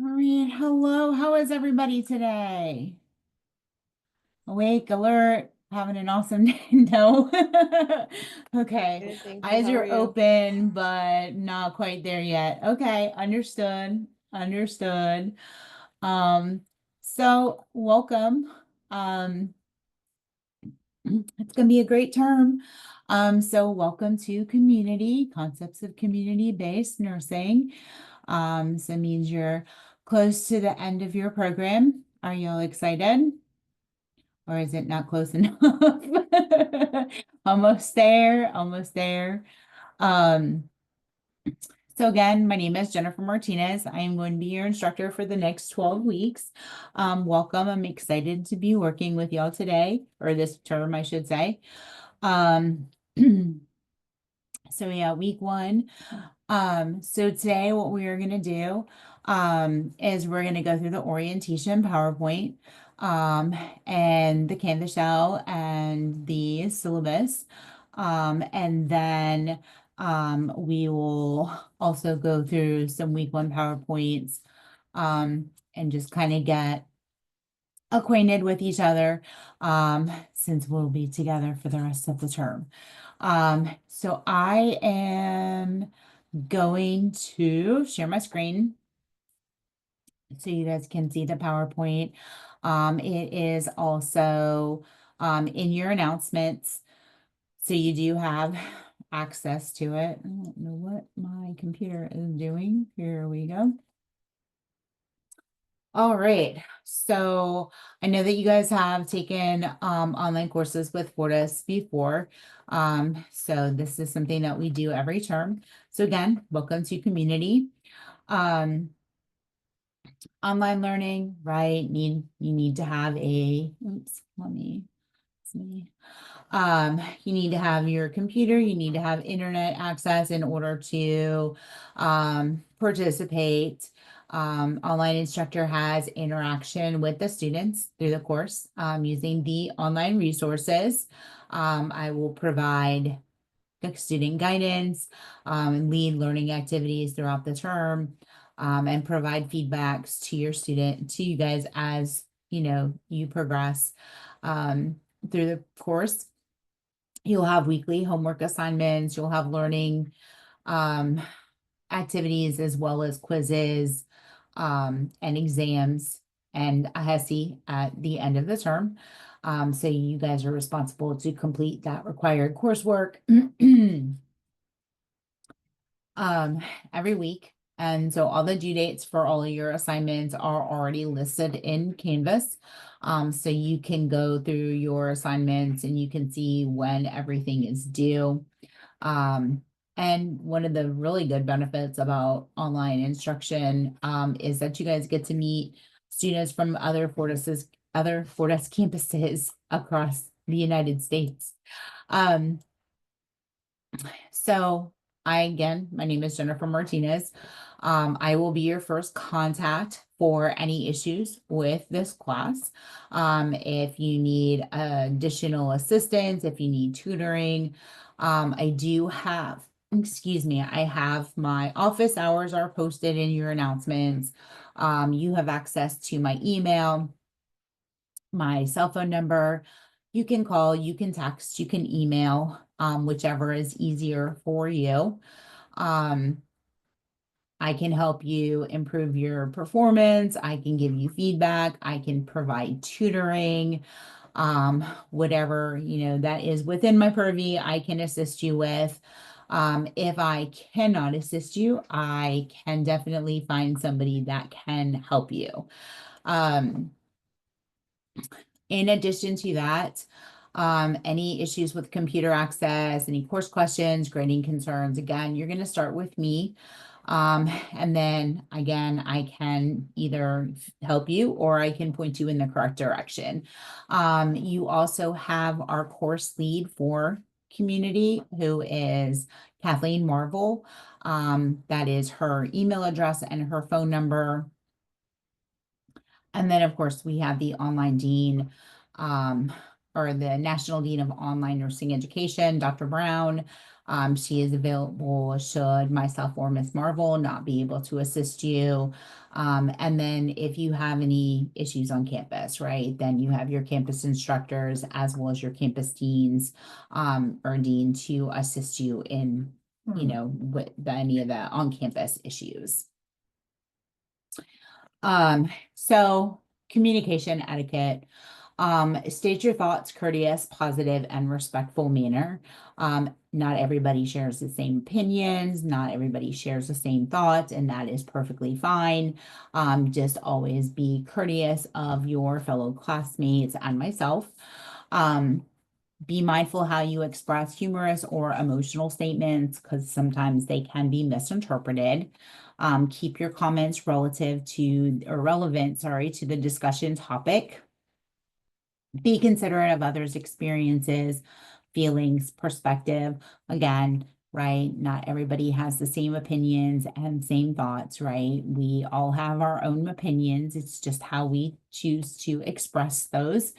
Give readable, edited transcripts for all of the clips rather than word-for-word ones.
All right, hello. How is everybody today? Awake, alert, having an awesome day? No. Okay. Good, thank you. Eyes How are are you? open, but not quite there yet. Okay, understood. Understood. Um, so welcome. Um, it's gonna be a great term. So welcome to community, concepts of community-based nursing. So it means you're close to the end of your program. Are you all excited? Or is it not close enough? Almost there, almost there. Um, so again, my name is Jennifer Martinez. I am going to be your instructor for the next 12 weeks. Welcome. I'm excited to be working with y'all today, or this term, I should say. Um, so yeah, week one. So today what we are going to do is we're going to go through the orientation PowerPoint and the Canvas shell and the syllabus. And then we will also go through some week one PowerPoints and just kind of get acquainted with each other since we'll be together for the rest of the term. So I am going to share my screen so you guys can see the PowerPoint. It is also in your announcements, so you do have access to it. I don't know what my computer is doing. Here we go. All right. So I know that you guys have taken online courses with Fortis before. So this is something that we do every term. So again, welcome to community. Um, Online learning, right? You need to have a, oops, it's me. You need to have your computer, you need to have internet access in order to participate. Online instructor has interaction with the students through the course using the online resources. I will provide the student guidance and lead learning activities throughout the term and provide feedbacks to your student, to you guys as you progress through the course. You'll have weekly homework assignments, you'll have learning um, activities as well as quizzes and exams and a HESI at the end of the term. So you guys are responsible to complete that required coursework every week. And so all the due dates for all of your assignments are already listed in Canvas. So you can go through your assignments and you can see when everything is due. Um, and one of the really good benefits about online instruction is that you guys get to meet students from other Fortis campuses across the United States. Um, so my name is Jennifer Martinez. I will be your first contact for any issues with this class. If you need additional assistance, if you need tutoring, I have my office hours are posted in your announcements. You have access to my email, my cell phone number. You can call, you can text, you can email, whichever is easier for you. Um, I can help you improve your performance. I can give you feedback. I can provide tutoring, whatever, that is within my purview, I can assist you with. If I cannot assist you, I can definitely find somebody that can help you. Um, In addition to that, any issues with computer access, any course questions, grading concerns, again, you're going to start with me. And then again, I can either help you or I can point you in the correct direction. You also have our course lead for community, who is Kathleen Marvel. That is her email address and her phone number. And then, of course, we have the online dean or the National Dean of Online Nursing Education, Dr. Brown. She is available should myself or Miss Marvel not be able to assist you. And then if you have any issues on campus, right, then you have your campus instructors as well as your campus deans or dean to assist you in, with any of the on-campus issues. So communication etiquette. State your thoughts, courteous, positive, and respectful manner. Not everybody shares the same opinions, not everybody shares the same thoughts, and that is perfectly fine. Just always be courteous of your fellow classmates and myself. Be mindful how you express humorous or emotional statements because sometimes they can be misinterpreted. Keep your comments relevant, to the discussion topic. Be considerate of others' experiences, feelings, perspective. Again, right? Not everybody has the same opinions and same thoughts, right? We all have our own opinions. It's just how we choose to express those.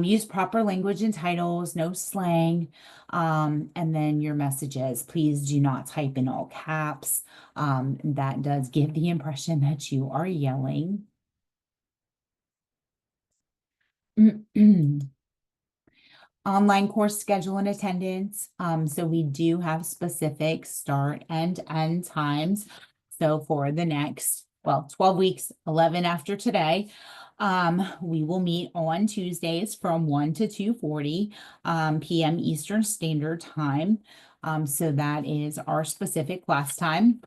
Use proper language and titles, no slang. And then your messages, please do not type in all caps. That does give the impression that you are yelling. Online course schedule and attendance. So we do have specific start and end times. So for the next, 12 weeks, 11 after today, we will meet on Tuesdays from 1 to 2:40 p.m. Eastern Standard Time. So that is our specific class time.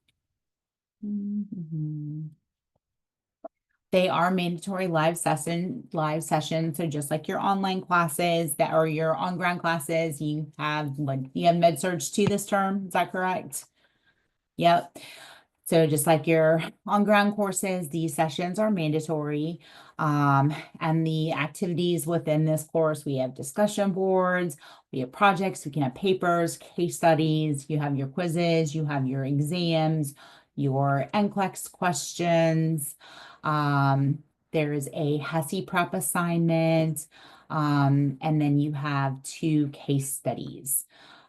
They are mandatory live sessions. So just like your online classes that are your on-ground classes, you have med surg 2 this term. Is that correct? Yep. So just like your on-ground courses, these sessions are mandatory. And the activities within this course, we have discussion boards, we have projects, we can have papers, case studies, you have your quizzes, you have your exams, your NCLEX questions. There is a HESI prep assignment, and then you have 2 case studies.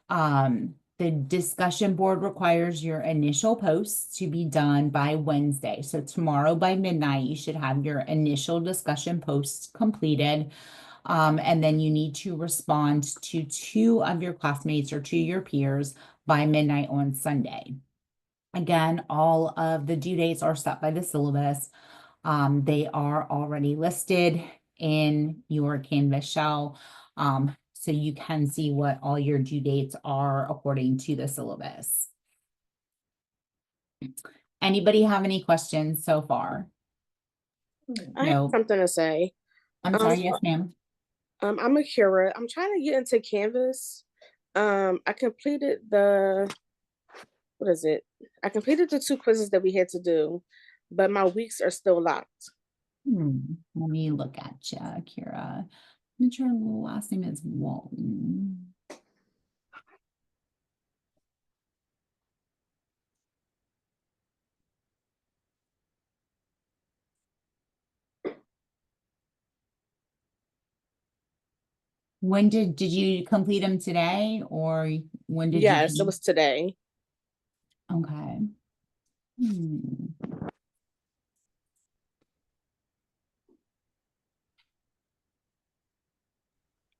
The discussion board requires your initial posts to be done by Wednesday. So tomorrow by midnight, you should have your initial discussion posts completed. And then you need to respond to 2 of your classmates or to your peers by midnight on Sunday. Again, all of the due dates are set by the syllabus. They are already listed in your Canvas shell. So you can see what all your due dates are according to the syllabus. Anybody have any questions so far? I have something to say. I'm sorry, yes, ma'am. I'm a Kira. I'm trying to get into Canvas. I completed what is it? I completed the 2 quizzes that we had to do, but my weeks are still locked. Let me look at you, Kira. I'm sure your last name is Walton. When did you complete them today, or when did you? Yes, it was today. Okay.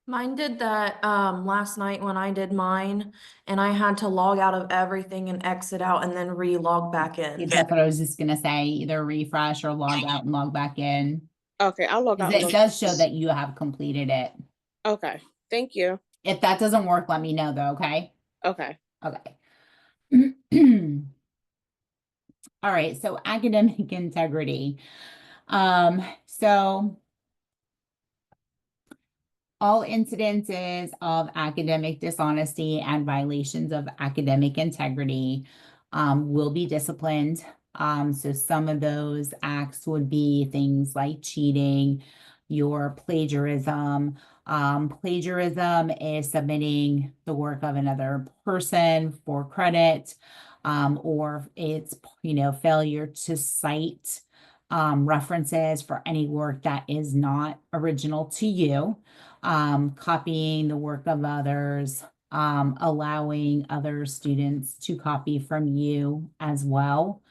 Mine did that last night when I did mine, and I had to log out of everything and exit out and then re-log back in. That's what I was just gonna say, either refresh or log out and log back in. Okay, I'll log out. It does show that you have completed it. Okay, thank you. If that doesn't work, let me know though, okay? Okay. Okay. All right, so academic integrity. So all incidences of academic dishonesty and violations of academic integrity will be disciplined. So some of those acts would be things like cheating, your plagiarism. Plagiarism is submitting the work of another person for credit, or it's, failure to cite references for any work that is not original to you. Copying the work of others, allowing other students to copy from you as well.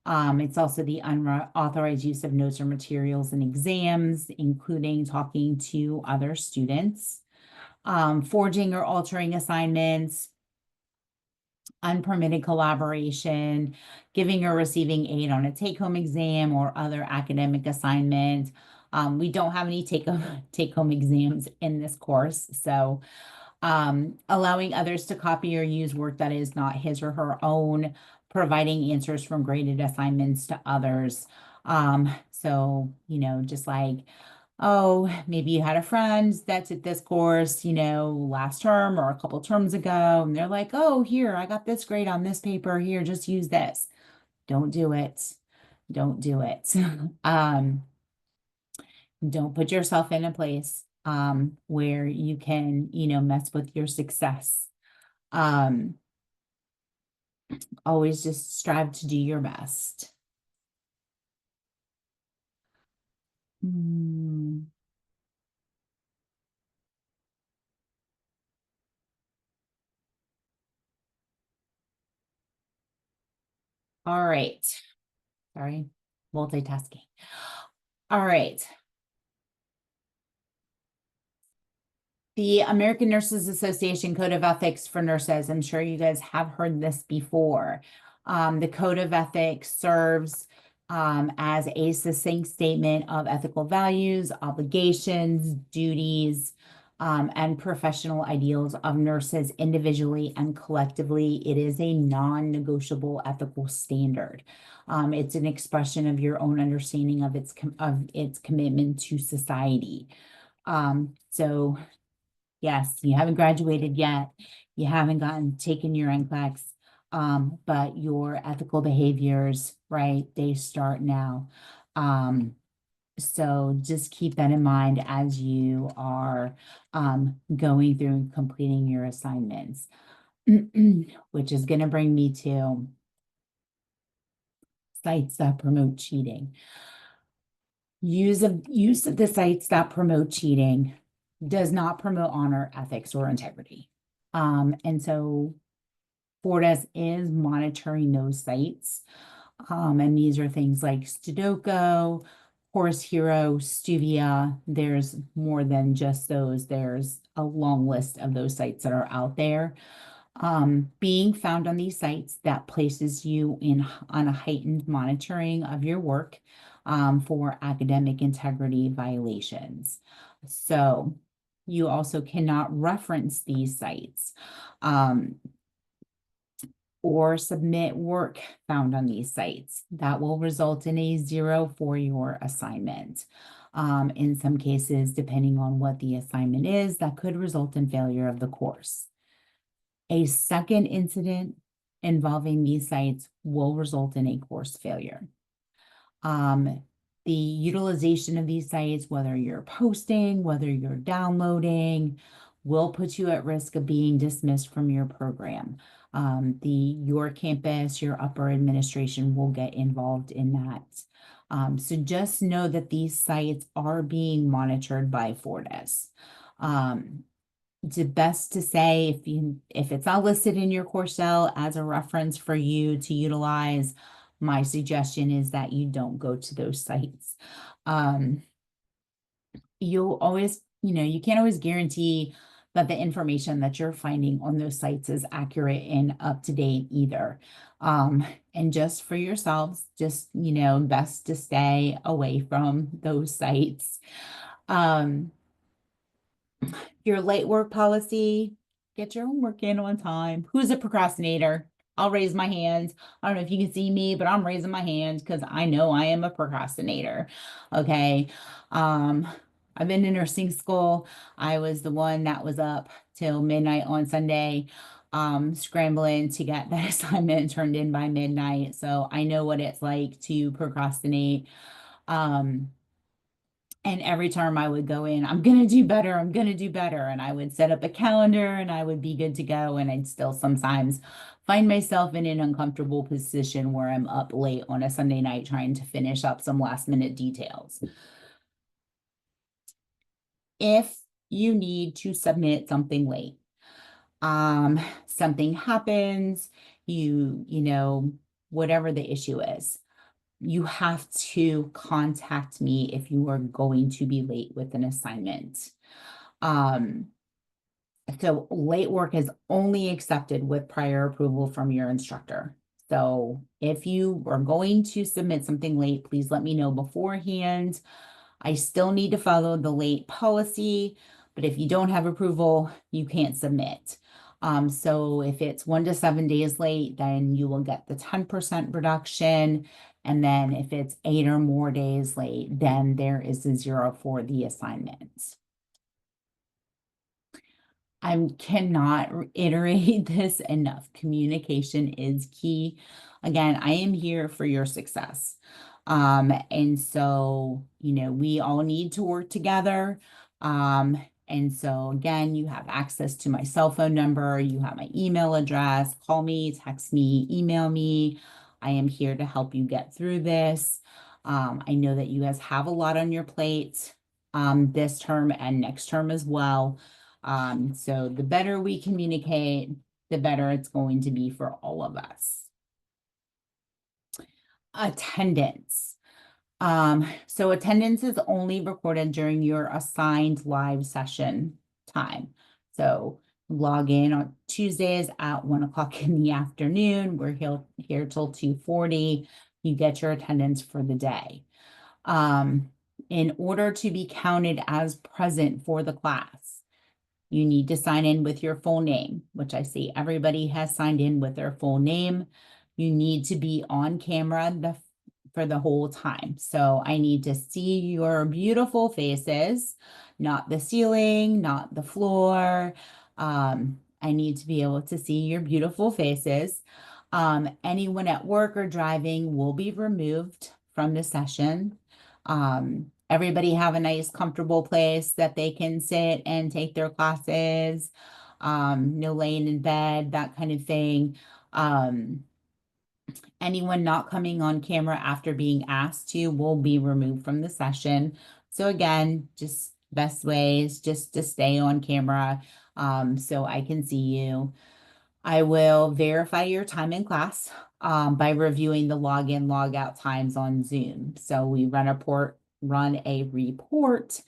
It's also the unauthorized use of notes or materials in exams, including talking to other students, forging or altering assignments, unpermitted collaboration, giving or receiving aid on a take-home exam or other academic assignment. We don't have any take-home exams in this course, so allowing others to copy or use work that is not his or her own, providing answers from graded assignments to others. So, just like, oh, maybe you had a friend that took this course, last term or a couple terms ago, and they're like, oh, here, I got this grade on this paper. Here, just use this. Don't do it. Don't do it. Don't put yourself in a place where you can, mess with your success. Always just strive to do your best. Hmm. All right. Sorry, multitasking. All right. The American Nurses Association Code of Ethics for Nurses. I'm sure you guys have heard this before. The Code of Ethics serves as a succinct statement of ethical values, obligations, duties, and professional ideals of nurses individually and collectively. It is a non-negotiable ethical standard. It's an expression of your own understanding of its commitment to society. So yes, you haven't graduated yet. You haven't taken your NCLEX, but your ethical behaviors, right, they start now. So just keep that in mind as you are going through and completing your assignments, which is going to bring me to sites that promote cheating. Use of the sites that promote cheating does not promote honor, ethics, or integrity. And so Fortis is monitoring those sites. And these are things like Sudoku, Horse Hero, Stuvia. There's more than just those. There's a long list of those sites that are out there. Being found on these sites that places you on a heightened monitoring of your work for academic integrity violations. So you also cannot reference these sites or submit work found on these sites. That will result in a 0 for your assignment. In some cases, depending on what the assignment is, that could result in failure of the course. A second incident involving these sites will result in a course failure. The utilization of these sites, whether you're posting, whether you're downloading, will put you at risk of being dismissed from your program. Your campus, your upper administration will get involved in that. So just know that these sites are being monitored by Fortis. It's best to say if it's not listed in your course shell as a reference for you to utilize, my suggestion is that you don't go to those sites. You'll always, you can't always guarantee that the information that you're finding on those sites is accurate and up to date either. And just for yourselves, just, best to stay away from those sites. Your late work policy, get your homework in on time. Who's a procrastinator? I'll raise my hand. I don't know if you can see me, but I'm raising my hand because I know I am a procrastinator. Okay. I've been in nursing school. I was the one that was up till midnight on Sunday, scrambling to get that assignment turned in by midnight. So I know what it's like to procrastinate. And every term I would go in, I'm going to do better. I'm going to do better. And I would set up a calendar and I would be good to go. And I'd still sometimes find myself in an uncomfortable position where I'm up late on a Sunday night trying to finish up some last minute details. If you need to submit something late, something happens, you know, whatever the issue is, you have to contact me if you are going to be late with an assignment. So late work is only accepted with prior approval from your instructor. So if you are going to submit something late, please let me know beforehand. I still need to follow the late policy, but if you don't have approval, you can't submit. So if it's 1 to 7 days late, then you will get the 10% reduction. And then if it's 8 or more days late, then there is a 0 for the assignment. I cannot reiterate this enough. Communication is key. Again, I am here for your success. And so, you know, we all need to work together. And so again, you have access to my cell phone number, you have my email address, call me, text me, email me. I am here to help you get through this. I know that you guys have a lot on your plate, this term and next term as well. So the better we communicate, the better it's going to be for all of us. Attendance. So attendance is only recorded during your assigned live session time. So log in on Tuesdays at 1 o'clock in the afternoon. We're here till 2:40. You get your attendance for the day. In order to be counted as present for the class, you need to sign in with your full name, which I see everybody has signed in with their full name. You need to be on camera for the whole time. So I need to see your beautiful faces, not the ceiling, not the floor. I need to be able to see your beautiful faces. Anyone at work or driving will be removed from the session. Everybody have a nice comfortable place that they can sit and take their classes. No laying in bed, that kind of thing. Anyone not coming on camera after being asked to will be removed from the session. So again, just best ways just to stay on camera, so I can see you. I will verify your time in class by reviewing the login, logout times on Zoom. So we run a report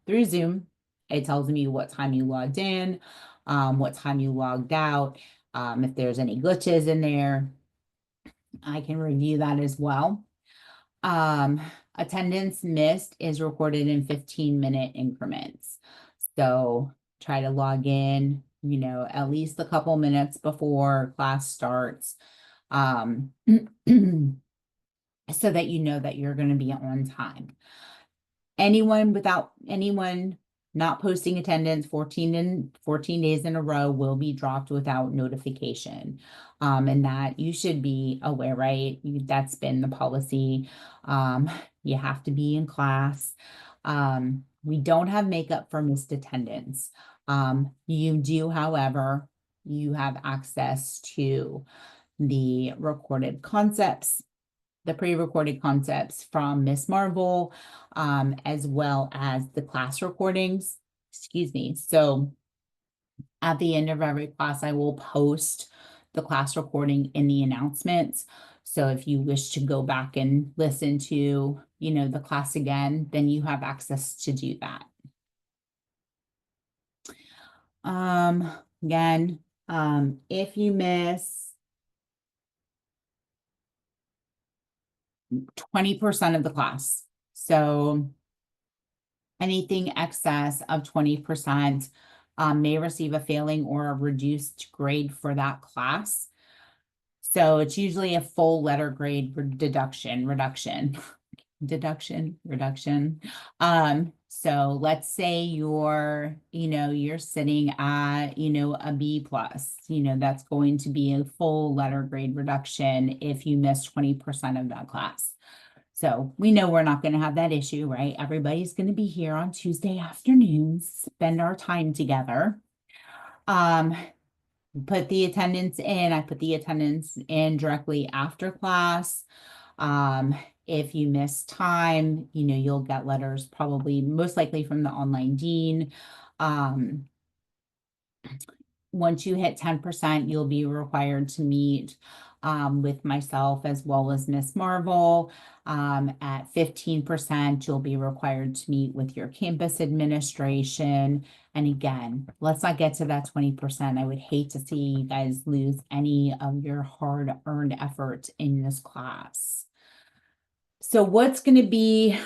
through Zoom. It tells me what time you logged in, what time you logged out. If there's any glitches in there, I can review that as well. Attendance missed is recorded in 15-minute increments. So try to log in, you know, at least a couple minutes before class starts, so that you know that you're going to be on time. Anyone not posting attendance 14 days in a row will be dropped without notification. And that you should be aware, right? That's been the policy. You have to be in class. We don't have makeup for missed attendance. You do, however, you have access to the recorded concepts, the pre-recorded concepts from Miss Marvel, as well as the class recordings. Excuse me. So at the end of every class, I will post the class recording in the announcements. So if you wish to go back and listen to, you know, the class again, then you have access to do that. Again, if you miss 20% of the class, so anything excess of 20% may receive a failing or a reduced grade for that class. So it's usually a full letter grade reduction. So let's say you're sitting at, a B plus, that's going to be a full letter grade reduction if you miss 20% of that class. So we know we're not going to have that issue, right? Everybody's going to be here on Tuesday afternoons, spend our time together. Put the attendance in. I put the attendance in directly after class. If you miss time, you'll get letters probably most likely from the online dean. Once you hit 10%, you'll be required to meet with myself as well as Miss Marvel. At 15%, you'll be required to meet with your campus administration. And again, let's not get to that 20%. I would hate to see you guys lose any of your hard-earned effort in this class. So what's going to be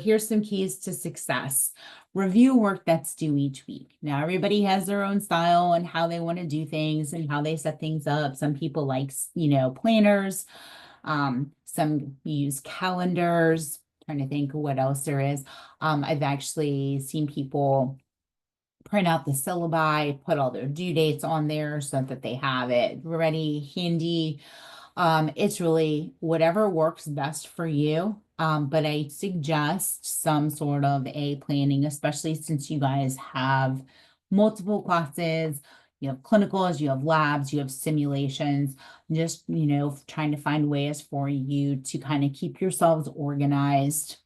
here's some keys to success. Review work that's due each week. Now, everybody has their own style and how they want to do things and how they set things up. Some people like, planners. Some use calendars. Trying to think of what else there is. I've actually seen people print out the syllabi, put all their due dates on there so that they have it ready, handy. It's really whatever works best for you. But I suggest some sort of a planning, especially since you guys have multiple classes, you have clinicals, you have labs, you have simulations, just, trying to find ways for you to kind of keep yourselves organized.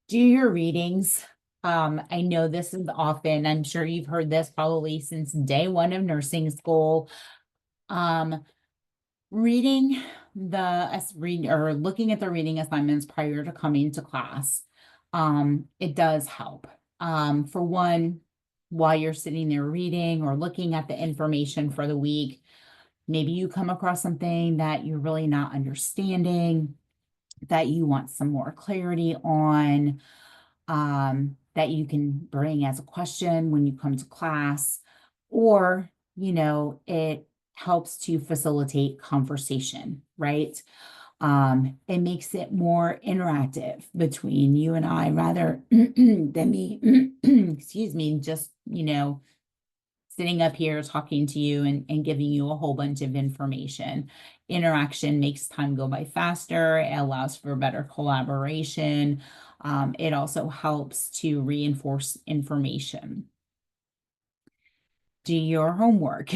Do your readings. I know this is often, I'm sure you've heard this probably since day one of nursing school. Reading looking at the reading assignments prior to coming to class, it does help. For one, while you're sitting there reading or looking at the information for the week, maybe you come across something that you're really not understanding, that you want some more clarity on, that you can bring as a question when you come to class, or, it helps to facilitate conversation, right? It makes it more interactive between you and I rather than me, excuse me, just, sitting up here talking to you and giving you a whole bunch of information. Interaction makes time go by faster. It allows for better collaboration. It also helps to reinforce information. Do your homework.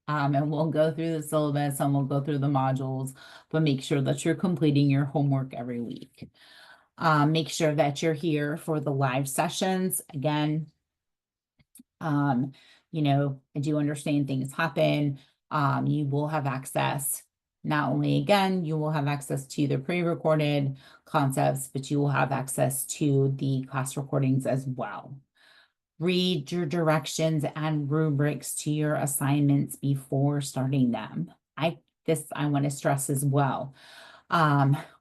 And we'll go through the syllabus and we'll go through the modules, but make sure that you're completing your homework every week. Make sure that you're here for the live sessions. Again, I do understand things happen. You will have access. Not only, again, you will have access to the pre-recorded concepts, but you will have access to the class recordings as well. Read your directions and rubrics to your assignments before starting them. I want to stress as well.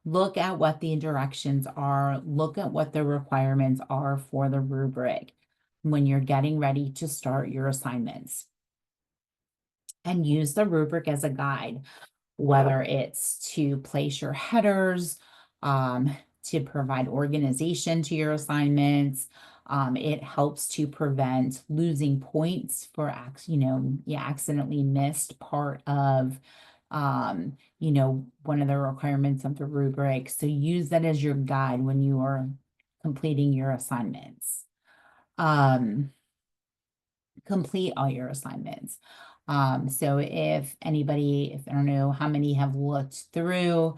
Look at what the directions are. Look at what the requirements are for the rubric when you're getting ready to start your assignments. And use the rubric as a guide, whether it's to place your headers, to provide organization to your assignments. It helps to prevent losing points for, you accidentally missed part of, one of the requirements of the rubric. So use that as your guide when you are completing your assignments. Complete all your assignments. So if I don't know how many have looked through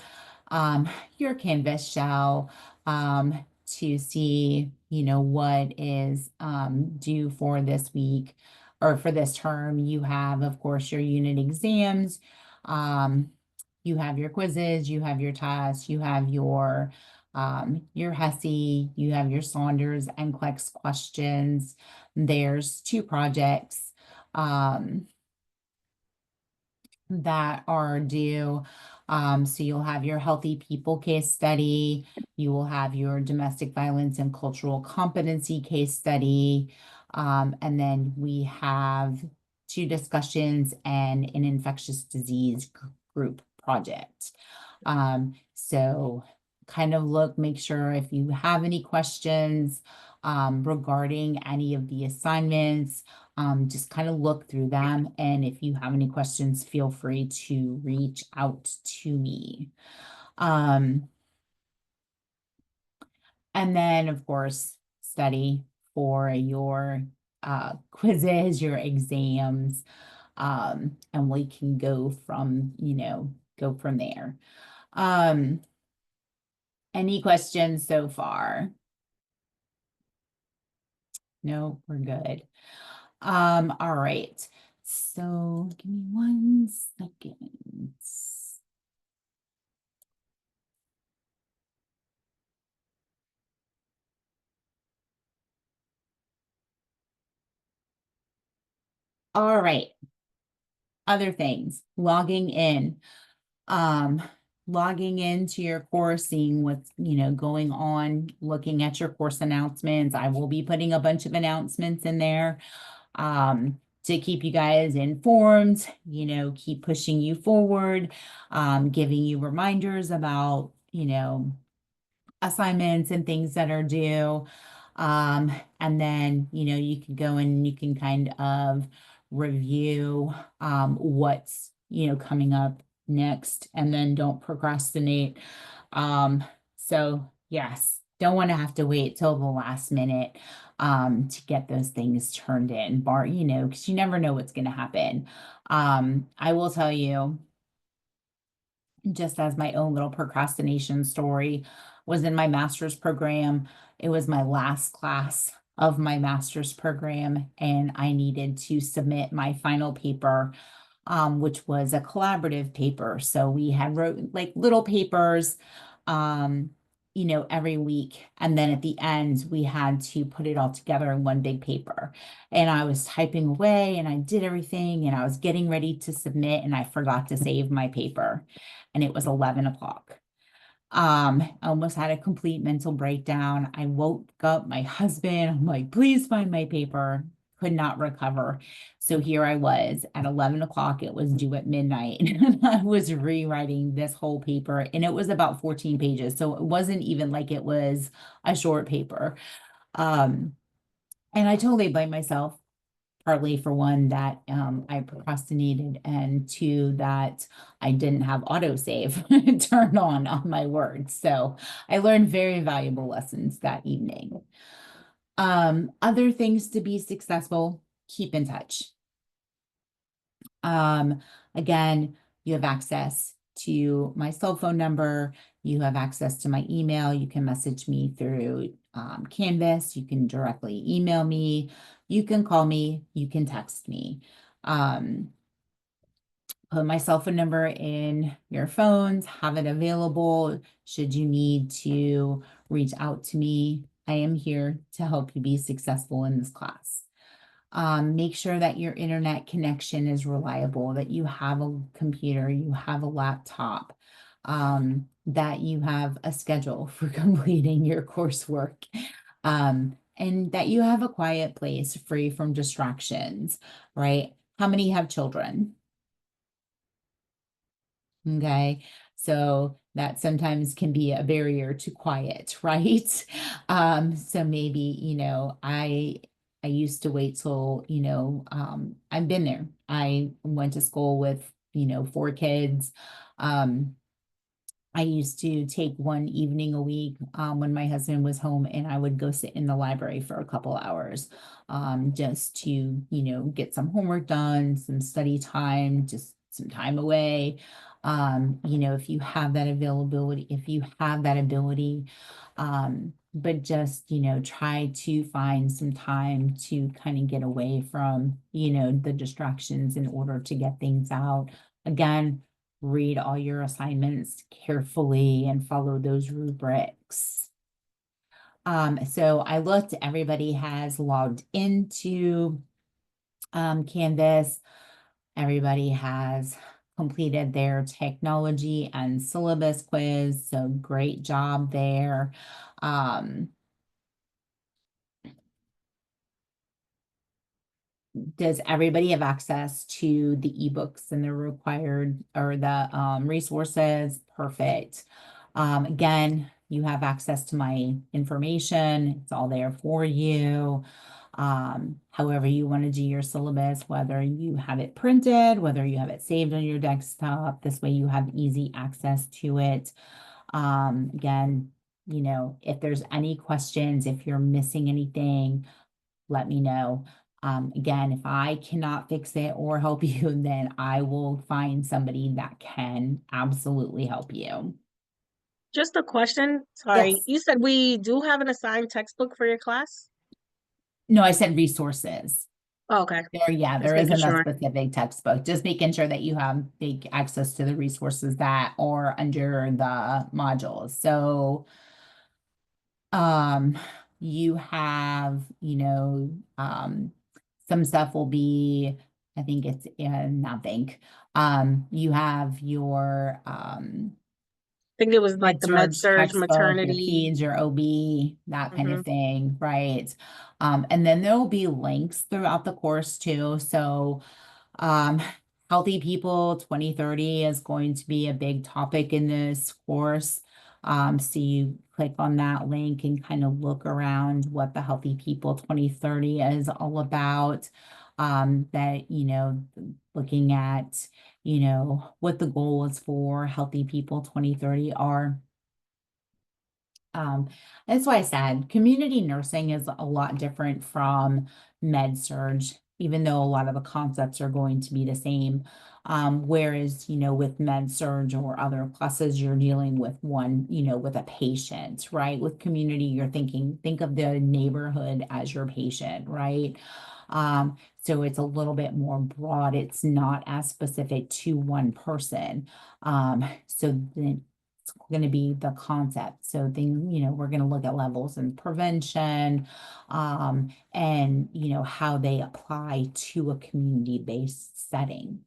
your Canvas shell to see, what is due for this week or for this term. You have, of course, your unit exams. You have your quizzes, you have your tests, you have your HESI, you have your Saunders and NCLEX questions. There's 2 projects that are due. So you'll have your healthy people case study, you will have your domestic violence and cultural competency case study, and then we have 2 discussions and an infectious disease group project. So kind of make sure if you have any questions regarding any of the assignments, just kind of look through them. And if you have any questions, feel free to reach out to me. And then, of course, study for your quizzes, your exams, and we can go from there. Any questions so far? No, we're good. All right. So give me 1 second. All right. Other things, logging in. Um, logging into your course, seeing what's, going on, looking at your course announcements. I will be putting a bunch of announcements in there to keep you guys informed, keep pushing you forward, giving you reminders about, assignments and things that are due. And then, you can go and you can kind of review what's, coming up next, and then don't procrastinate. So yes, don't want to have to wait till the last minute to get those things turned in, because you never know what's going to happen. I will tell you, just as my own little procrastination story, was in my master's program. It was my last class of my master's program, and I needed to submit my final paper, which was a collaborative paper. So we had wrote like little papers, um, every week. And then at the end, we had to put it all together in one big paper. And I was typing away and I did everything and I was getting ready to submit, and I forgot to save my paper. And it was 11 o'clock. I almost had a complete mental breakdown. I woke up my husband. I'm like, please find my paper. Could not recover. So here I was at 11 o'clock. It was due at midnight. And I was rewriting this whole paper, and it was about 14 pages. So it wasn't even like it was a short paper. And I totally blame myself, partly for one, that I procrastinated, and two, that I didn't have autosave turned on my words. So I learned very valuable lessons that evening. Other things to be successful: keep in touch. Again, you have access to my cell phone number. You have access to my email. You can message me through Canvas. You can directly email me. You can call me. You can text me. Put my cell phone number in your phones. Have it available should you need to reach out to me. I am here to help you be successful in this class. Make sure that your internet connection is reliable, that you have a computer, you have a laptop, that you have a schedule for completing your coursework, and that you have a quiet place free from distractions, right? How many have children? Okay, so that sometimes can be a barrier to quiet, right? So maybe, I used to wait till, I've been there. I went to school with, 4 kids. I used to take one evening a week when my husband was home, and I would go sit in the library for a couple hours just to, get some homework done, some study time, just some time away. If you have that availability, if you have that ability, but just, try to find some time to kind of get away from, the distractions in order to get things out. Again, read all your assignments carefully and follow those rubrics. So I looked, everybody has logged into Canvas. Everybody has completed their technology and syllabus quiz, so great job there. Does everybody have access to the ebooks and the required, or the resources? Perfect. Again, you have access to my information. It's all there for you. However you want to do your syllabus, whether you have it printed, whether you have it saved on your desktop, this way you have easy access to it. Again, if there's any questions, if you're missing anything, let me know. Again, if I cannot fix it or help you, then I will find somebody that can absolutely help you. Just a question. Sorry. Yes. You said we do have an assigned textbook for your class? No, I said resources. Oh, okay. Yeah, Just there making isn't a sure. specific textbook, just making sure that you have big access to the resources that are under the modules. So, um, you have, some stuff will be, I think it's, not think, you have your, I think it was like the med med-surg surge textbook, your maternity. peds, your OB, that kind Hmm. of thing, right? And then there will be links throughout the course too. So, um, Healthy People 2030 is going to be a big topic in this course. So you click on that link and kind of look around what the Healthy People 2030 is all about. That, looking at, what the goals for Healthy People 2030 are. Um, that's why I said community nursing is a lot different from med surge, even though a lot of the concepts are going to be the same. Whereas, with med surge or other classes, you're dealing with one, with a patient, right? With community, think of the neighborhood as your patient, right? So it's a little bit more broad. It's not as specific to one person. So then it's going to be the concept. So then, we're going to look at levels and prevention, and, how they apply to a community-based setting.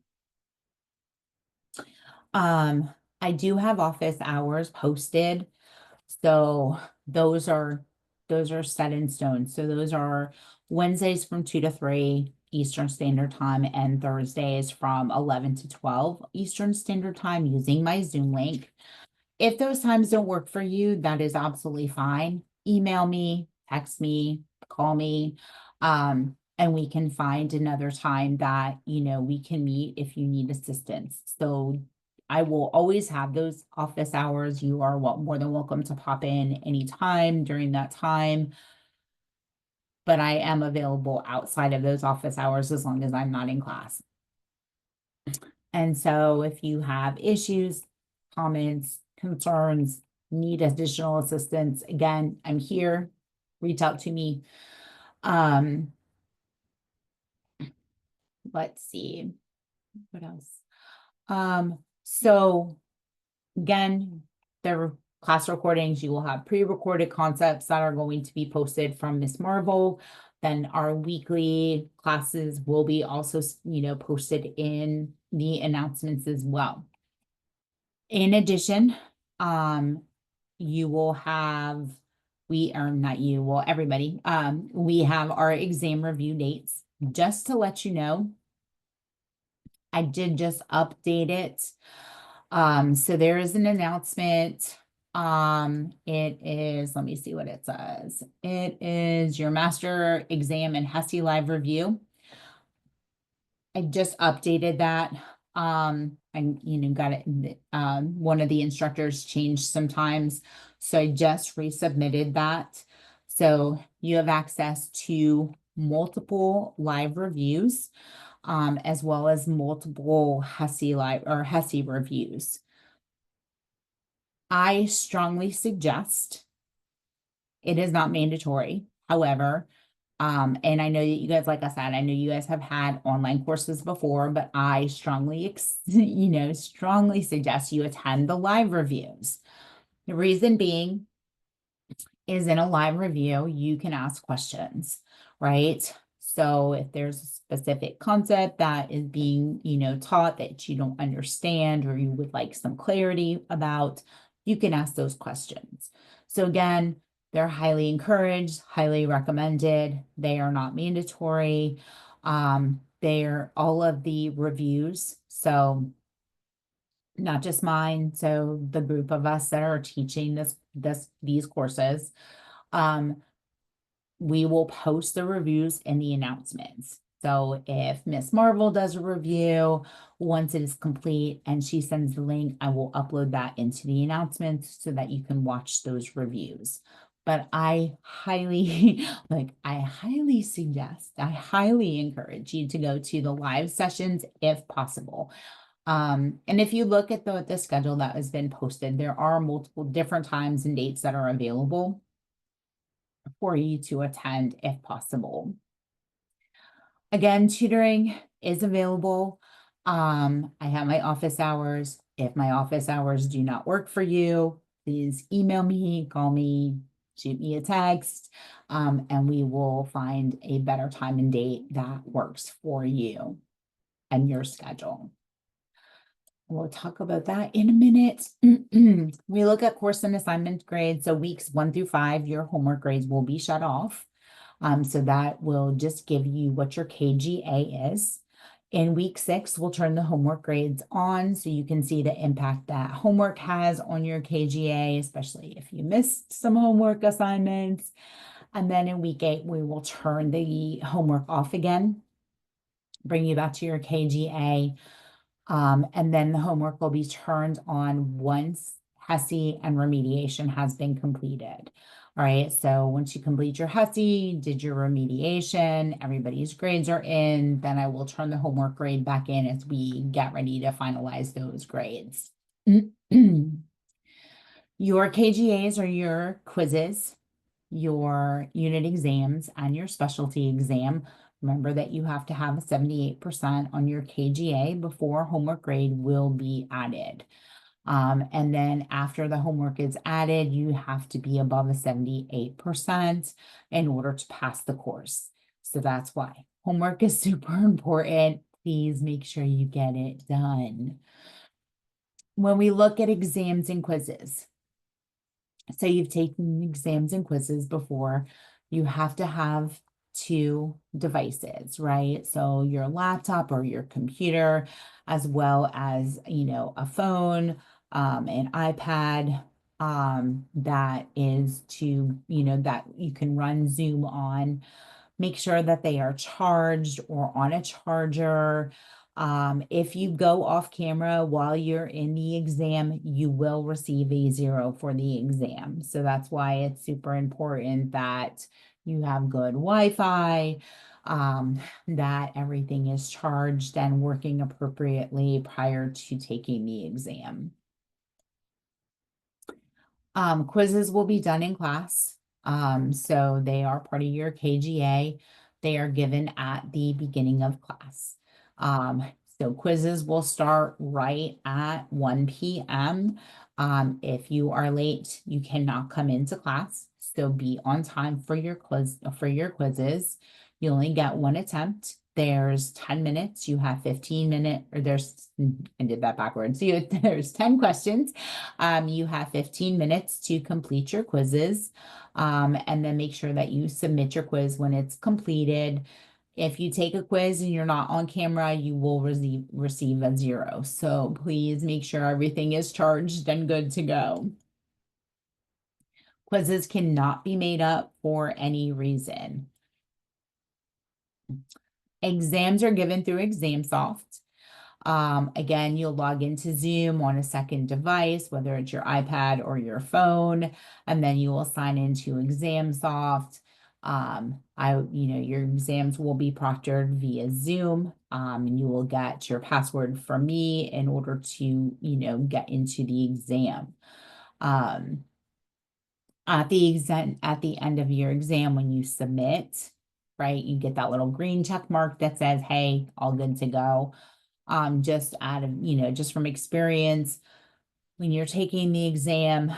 Um, I do have office hours posted. So those are set in stone. So those are Wednesdays from 2 to 3 Eastern Standard Time and Thursdays from 11 to 12 Eastern Standard Time using my Zoom link. If those times don't work for you, that is absolutely fine. Email me, text me, call me, and we can find another time that, we can meet if you need assistance. So I will always have those office hours. You are more than welcome to pop in anytime during that time. But I am available outside of those office hours as long as I'm not in class. And so if you have issues, comments, concerns, need additional assistance, again, I'm here. Reach out to me. Um, let's see. What else? So again, the class recordings, you will have pre-recorded concepts that are going to be posted from Miss Marvel. Then our weekly classes will be also, posted in the announcements as well. In addition, you will have, we are not you, well, everybody, we have our exam review dates. Just to let you know, I did just update it. So there is an announcement. It is, let me see what it says. It is your master exam and HESI live review. I just updated that. And got it. One of the instructors changed sometimes. So I just resubmitted that. So you have access to multiple live reviews, as well as multiple HESI reviews. I strongly suggest, it is not mandatory, however, and I know that you guys, like I said, I know you guys have had online courses before, but I strongly, strongly suggest you attend the live reviews. The reason being is in a live review, you can ask questions, right? So if there's a specific concept that is being, taught that you don't understand or you would like some clarity about, you can ask those questions. So again, they're highly encouraged, highly recommended. They are not mandatory. They're all of the reviews. So not just mine. So the group of us that are teaching these courses, we will post the reviews in the announcements. So if Miss Marvel does a review, once it is complete and she sends the link, I will upload that into the announcements so that you can watch those reviews. But I highly, I highly encourage you to go to the live sessions if possible. And if you look at the schedule that has been posted, there are multiple different times and dates that are available. for you to attend if possible. Again, tutoring is available. I have my office hours. If my office hours do not work for you, please email me, call me, shoot me a text, and we will find a better time and date that works for you and your schedule. We'll talk about that in a minute. We look at course and assignment grades. So weeks 1 through 5, your homework grades will be shut off. So that will just give you what your KGA is. In week 6, we'll turn the homework grades on so you can see the impact that homework has on your KGA, especially if you missed some homework assignments. And then in week 8, we will turn the homework off again, bring you back to your KGA. And then the homework will be turned on once HESI and remediation has been completed. All right, so once you complete your HESI, did your remediation, everybody's grades are in, then I will turn the homework grade back in as we get ready to finalize those grades. Your KGAs are your quizzes, your unit exams, and your specialty exam. Remember that you have to have a 78% on your KGA before homework grade will be added. And then after the homework is added, you have to be above a 78% in order to pass the course. So that's why homework is super important. Please make sure you get it done. When we look at exams and quizzes, so you've taken exams and quizzes before, you have to have 2 devices, right? So your laptop or your computer, as well as, a phone, an iPad, that is that you can run Zoom on. Make sure that they are charged or on a charger. If you go off camera while you're in the exam, you will receive a 0 for the exam. So that's why it's super important that you have good Wi-Fi, that everything is charged and working appropriately prior to taking the exam. Quizzes will be done in class. So they are part of your KGA. They are given at the beginning of class. So quizzes will start right at 1 p.m. If you are late, you cannot come into class. So be on time for your quizzes. You only get 1 attempt. There's 10 minutes. You have 15 minutes, or I did that backwards. There's 10 questions. You have 15 minutes to complete your quizzes. And then make sure that you submit your quiz when it's completed. If you take a quiz and you're not on camera, you will receive a 0. So please make sure everything is charged and good to go. Quizzes cannot be made up for any reason. Exams are given through ExamSoft. Again, you'll log into Zoom on a second device, whether it's your iPad or your phone, and then you will sign into ExamSoft. Your exams will be proctored via Zoom, and you will get your password from me in order to, get into the exam. At the end of your exam, when you submit, right, you get that little green check mark that says, hey, all good to go. Just just from experience, when you're taking the exam,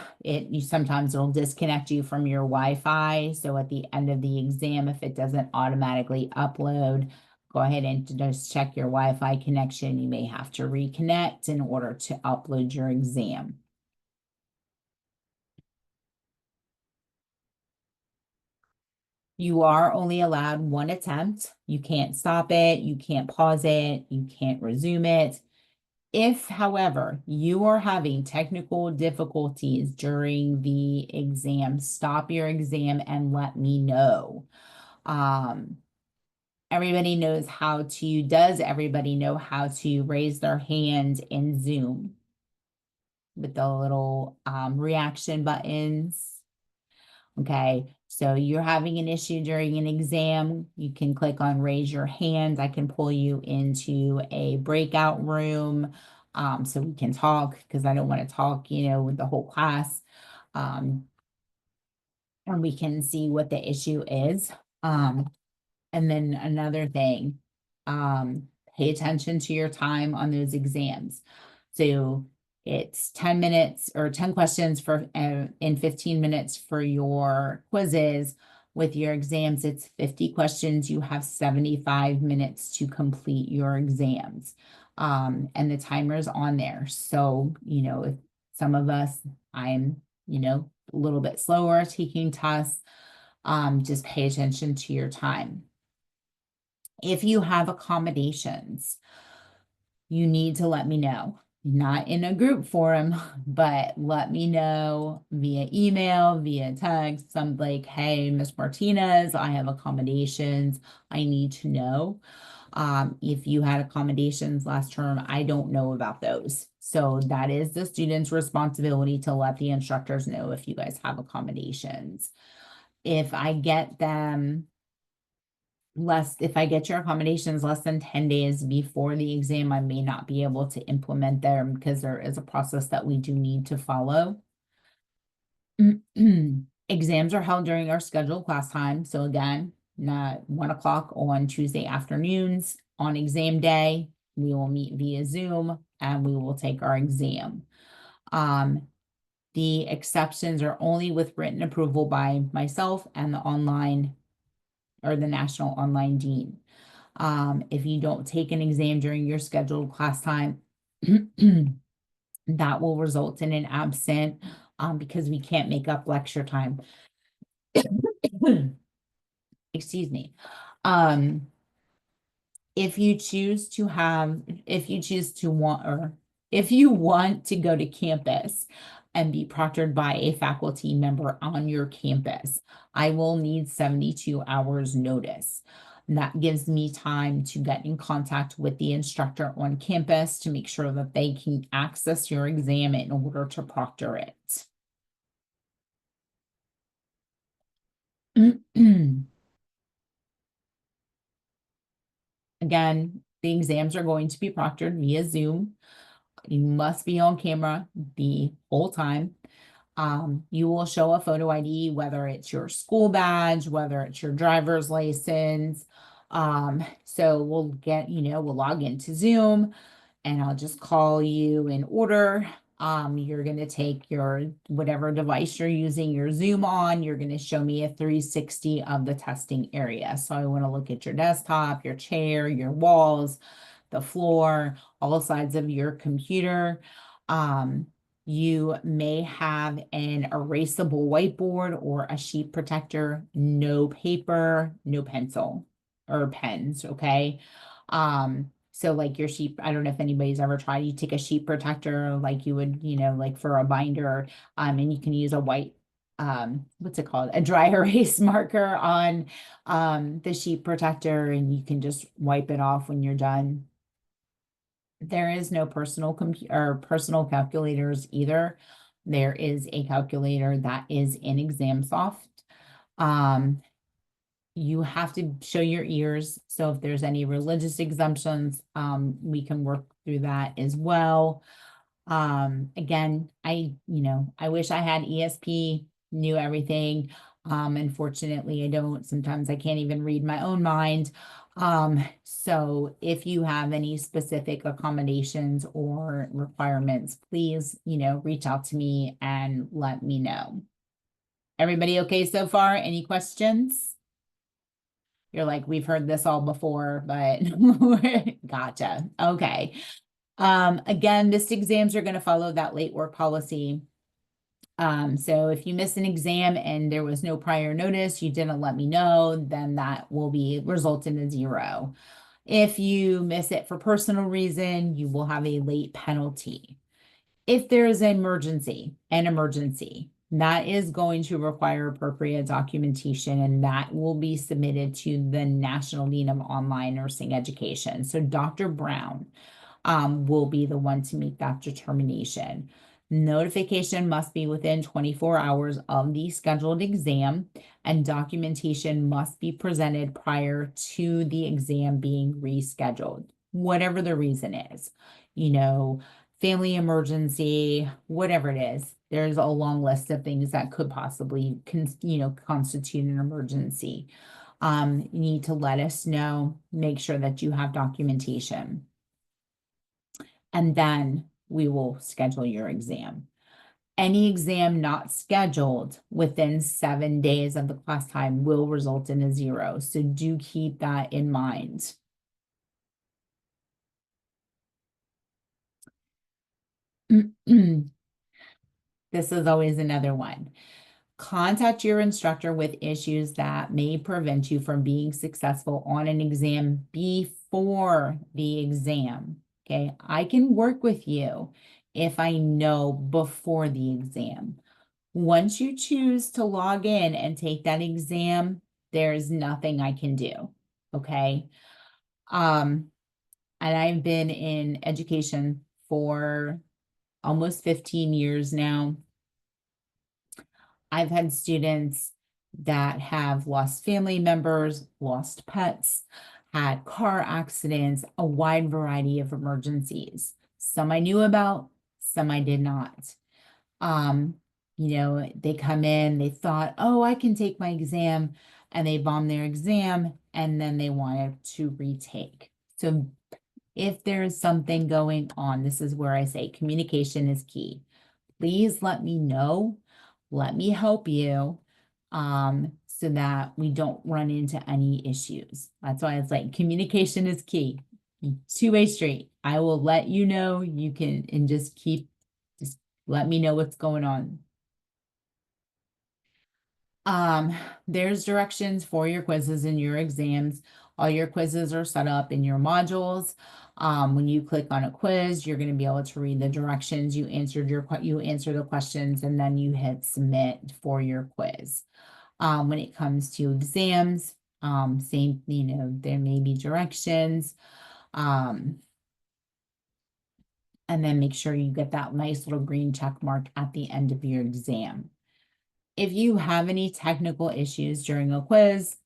sometimes it'll disconnect you from your Wi-Fi. So at the end of the exam, if it doesn't automatically upload, go ahead and just check your Wi-Fi connection. You may have to reconnect in order to upload your exam. You are only allowed 1 attempt. You can't stop it. You can't pause it. You can't resume it. If, however, you are having technical difficulties during the exam, stop your exam and let me know. Everybody knows does everybody know how to raise their hand in Zoom with the little reaction buttons? Okay, so you're having an issue during an exam, you can click on raise your hand. I can pull you into a breakout room so we can talk, because I don't want to talk, with the whole class. and we can see what the issue is. And then another thing, pay attention to your time on those exams. So it's 10 minutes or 10 questions for, in 15 minutes for your quizzes. With your exams, it's 50 questions. You have 75 minutes to complete your exams. And the timer's on there. So, if some of us, I'm, a little bit slower taking tests, just pay attention to your time. If you have accommodations, you need to let me know. Not in a group forum, but let me know via email, via text. I'm like, hey, Miss Martinez, I have accommodations. I need to know. If you had accommodations last term, I don't know about those. So that is the student's responsibility to let the instructors know if you guys have accommodations. If I get them if I get your accommodations less than 10 days before the exam, I may not be able to implement them because there is a process that we do need to follow. Exams are held during our scheduled class time. So again, not 1 o'clock on Tuesday afternoons. On exam day, we will meet via Zoom and we will take our exam. The exceptions are only with written approval by myself and the online or the National Online Dean. If you don't take an exam during your scheduled class time, that will result in an absent because we can't make up lecture time. Excuse me. If you choose to want to go to campus and be proctored by a faculty member on your campus, I will need 72 hours notice. And that gives me time to get in contact with the instructor on campus to make sure that they can access your exam in order to proctor it. Again, the exams are going to be proctored via Zoom. You must be on camera the whole time. You will show a photo ID, whether it's your school badge, whether it's your driver's license. So we'll log into Zoom and I'll just call you in order. You're going to take your whatever device you're using your Zoom on. You're going to show me a 360 of the testing area. So I want to look at your desktop, your chair, your walls, the floor, all sides of your computer. You may have an erasable whiteboard or a sheet protector, no paper, no pencil or pens, okay? So like your sheet, I don't know if anybody's ever tried, you take a sheet protector like you would, like for a binder, and you can use a white, what's it called? A dry erase marker on the sheet protector and you can just wipe it off when you're done. There is no personal personal calculators either. There is a calculator that is in ExamSoft. You have to show your ears. So if there's any religious exemptions, we can work through that as well. Again, I wish I had ESP, knew everything. Unfortunately, I don't. Sometimes I can't even read my own mind. So if you have any specific accommodations or requirements, please, reach out to me and let me know. Everybody okay so far? Any questions? You're like, we've heard this all before, but gotcha. Okay. Again, missed exams are going to follow that late work policy. So if you miss an exam and there was no prior notice, you didn't let me know, then that will result in a 0. If you miss it for personal reason, you will have a late penalty. If there is an emergency, that is going to require appropriate documentation, and that will be submitted to the National Dean of Online Nursing Education. So Dr. Brown will be the one to make that determination. Notification must be within 24 hours of the scheduled exam, and documentation must be presented prior to the exam being rescheduled, whatever the reason is. family emergency, whatever it is. There's a long list of things that could possibly, constitute an emergency. You need to let us know, make sure that you have documentation. And then we will schedule your exam. Any exam not scheduled within 7 days of the class time will result in a 0. So do keep that in mind. This is always another one. Contact your instructor with issues that may prevent you from being successful on an exam before the exam. Okay, I can work with you if I know before the exam. Once you choose to log in and take that exam, there's nothing I can do. Okay. And I've been in education for almost 15 years now. I've had students that have lost family members, lost pets, had car accidents, a wide variety of emergencies. Some I knew about, some I did not. They come in, they thought, oh, I can take my exam, and they bomb their exam, and then they wanted to retake. So if there is something going on, this is where I say communication is key. Please let me know. Let me help you, so that we don't run into any issues. That's why it's like communication is key. Two-way street. I will let you know. You can, and just let me know what's going on. There's directions for your quizzes and your exams. All your quizzes are set up in your modules. When you click on a quiz, you're going to be able to read the directions. You answer the questions, and then you hit submit for your quiz. When it comes to exams, same, there may be directions. And then make sure you get that nice little green check mark at the end of your exam. If you have any technical issues during a quiz,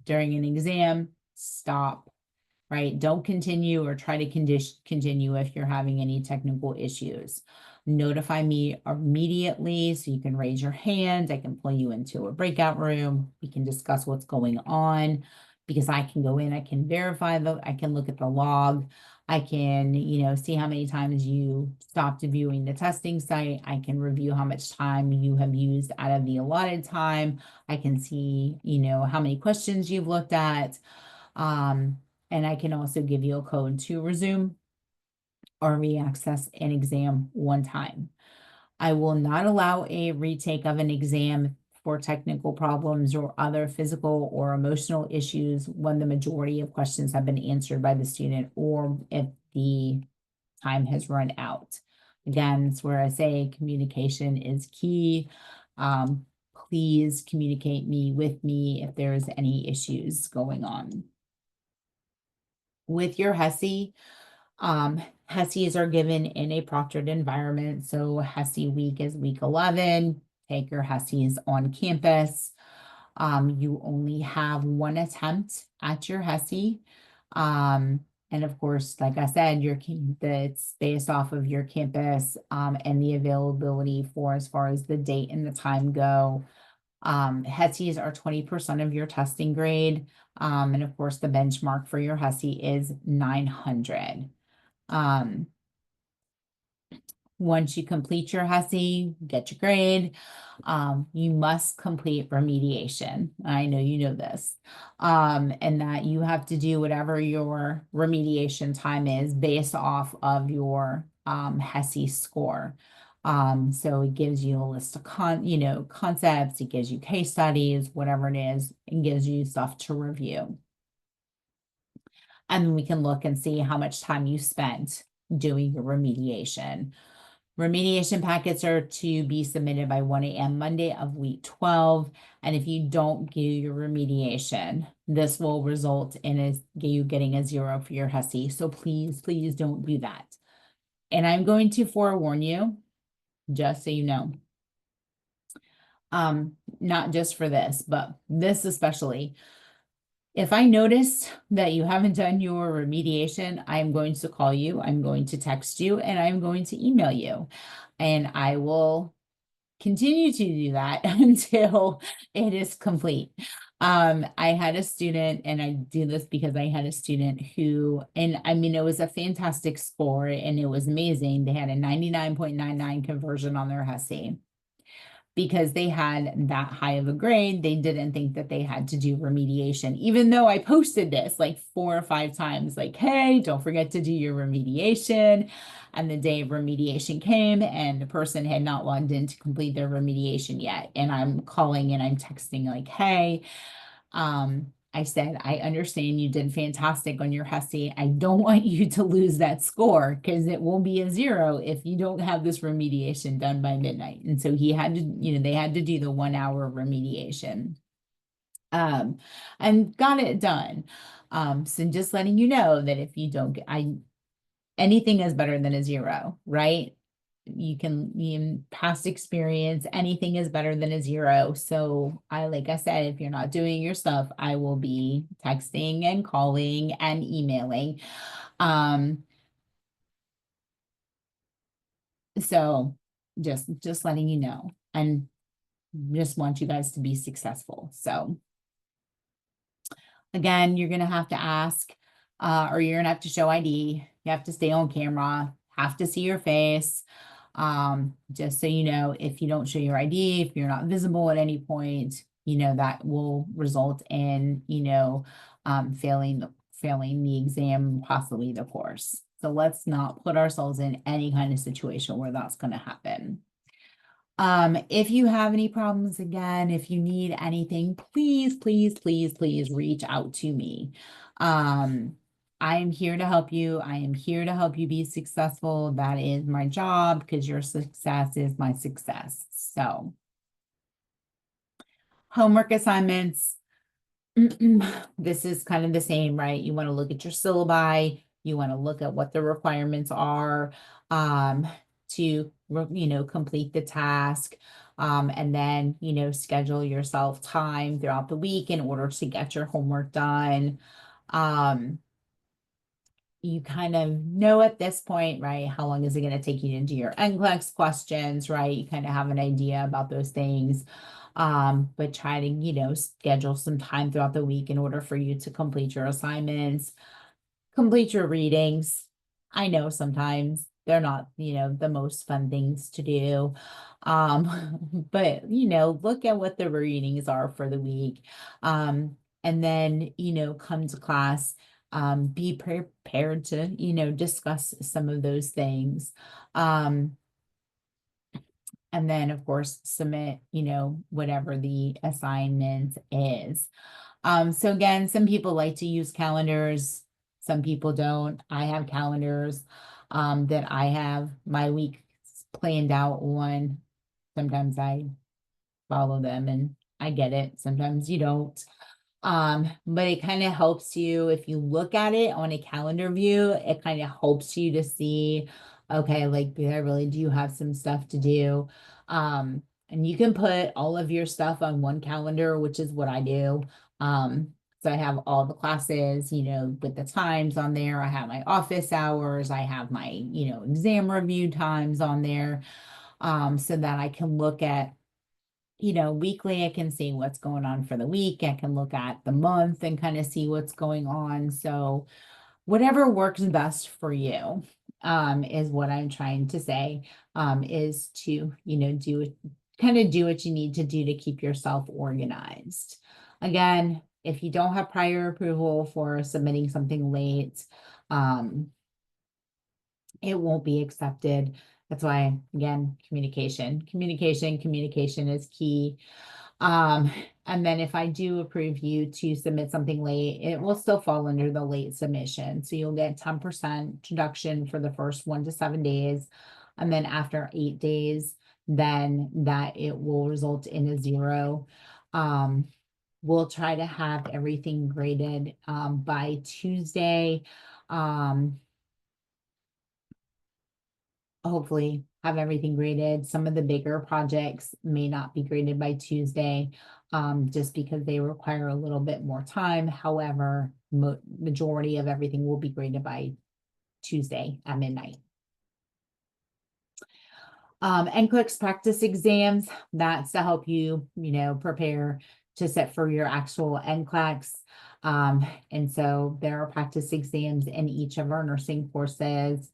during an exam, stop, right? Don't continue or try to continue if you're having any technical issues. Notify me immediately so you can raise your hand. I can pull you into a breakout room. We can discuss what's going on, because I can go in, I can verify I can look at the log. I can, see how many times you stopped viewing the testing site. I can review how much time you have used out of the allotted time. I can see, how many questions you've looked at. And I can also give you a code to resume or re-access an exam one time. I will not allow a retake of an exam for technical problems or other physical or emotional issues when the majority of questions have been answered by the student, or if the time has run out. Again, it's where I say communication is key. Please communicate with me if there's any issues going on. With your HESI, HESIs are given in a proctored environment. So HESI week is week 11. Take your HESIs on campus. You only have one attempt at your HESI. And of course, like I said, it's based off of your campus and the availability for as far as the date and the time go. HESIs are 20% of your testing grade. And of course, the benchmark for your HESI is 900. Once you complete your HESI, get your grade, you must complete remediation. I know you know this. And that you have to do whatever your remediation time is based off of your HESI score. So it gives you a list of concepts, it gives you case studies, whatever it is, and gives you stuff to review. And we can look and see how much time you spent doing your remediation. Remediation packets are to be submitted by 1 a.m. Monday of week 12. And if you don't do your remediation, this will result in you getting a 0 for your HESI. So please, please don't do that. And I'm going to forewarn you, just so you know, not just for this, but this especially. If I notice that you haven't done your remediation, I'm going to call you, I'm going to text you, and I'm going to email you. And I will continue to do that until it is complete. I had a student, and I do this because I had a student who, and I mean, it was a fantastic score and it was amazing. They had a 99.99 conversion on their HESI. Because they had that high of a grade, they didn't think that they had to do remediation, even though I posted this like 4 or 5 times, like, hey, don't forget to do your remediation. And the day of remediation came and the person had not logged in to complete their remediation yet. And I'm calling and I'm texting like, hey, I said, I understand you did fantastic on your HESI. I don't want you to lose that score because it will be a 0 if you don't have this remediation done by midnight. And so he had to, they had to do the 1 hour remediation. And got it done. So just letting you know that if you don't get, anything is better than a 0, right? You can, in past experience, anything is better than a 0. So like I said, if you're not doing your stuff, I will be texting and calling and emailing. So just letting you know, and just want you guys to be successful. So again, you're gonna have to ask, or you're gonna have to show ID. You have to stay on camera, have to see your face. Just so you know, if you don't show your ID, if you're not visible at any point, that will result in, failing the exam, possibly the course. So let's not put ourselves in any kind of situation where that's going to happen. If you have any problems, again, if you need anything, please, please, please, please reach out to me. I am here to help you. I am here to help you be successful. That is my job because your success is my success. So, homework assignments. This is kind of the same, right? You want to look at your syllabi. You want to look at what the requirements are to, complete the task. And then, schedule yourself time throughout the week in order to get your homework done. You kind of know at this point, right? How long is it going to take you to do your NCLEX questions, right? You kind of have an idea about those things. But try to, schedule some time throughout the week in order for you to complete your assignments, complete your readings. I know sometimes they're not, the most fun things to do. But, look at what the readings are for the week. And then, come to class, be prepared to, discuss some of those things. And then, of course, submit, whatever the assignment is. So again, some people like to use calendars. Some people don't. I have calendars that I have my week planned out on. Sometimes I follow them and I get it. Sometimes you don't. But it kind of helps you if you look at it on a calendar view, it kind of helps you to see, okay, like I really do have some stuff to do. And you can put all of your stuff on one calendar, which is what I do. So I have all the classes, with the times on there. I have my office hours. I have my, exam review times on there. So that I can look at, weekly, I can see what's going on for the week. I can look at the month and kind of see what's going on. So whatever works best for you, is what I'm trying to say, is to, do what you need to do to keep yourself organized. Again, if you don't have prior approval for submitting something late, it won't be accepted. That's why, again, communication is key. And then if I do approve you to submit something late, it will still fall under the late submission. So you'll get 10% deduction for the first 1 to 7 days. And then after 8 days, then that it will result in a 0. We'll try to have everything graded by Tuesday. Hopefully have everything graded. Some of the bigger projects may not be graded by Tuesday, just because they require a little bit more time. However, majority of everything will be graded by Tuesday at midnight. NCLEX practice exams, that's to help you, prepare to sit for your actual NCLEX. And so there are practice exams in each of our nursing courses.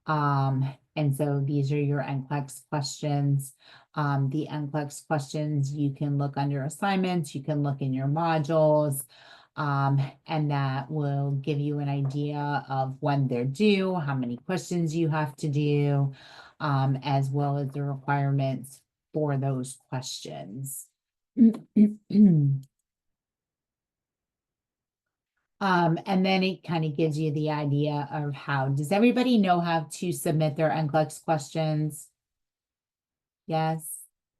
And so these are your NCLEX questions. The NCLEX questions, you can look under assignments, you can look in your modules, and that will give you an idea of when they're due, how many questions you have to do, as well as the requirements for those questions. And then it kind of gives you the idea of how, does everybody know how to submit their NCLEX questions? Yes.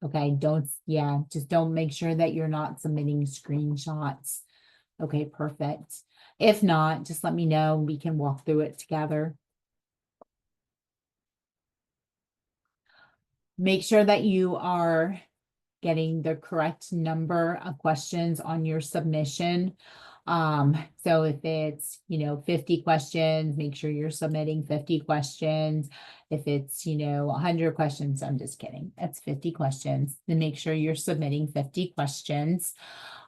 Okay, just don't make sure that you're not submitting screenshots. Okay, perfect. If not, just let me know. We can walk through it together. Make sure that you are getting the correct number of questions on your submission. So if it's, 50 questions, make sure you're submitting 50 questions. If it's, 100 questions, I'm just kidding. That's 50 questions. Then make sure you're submitting 50 questions.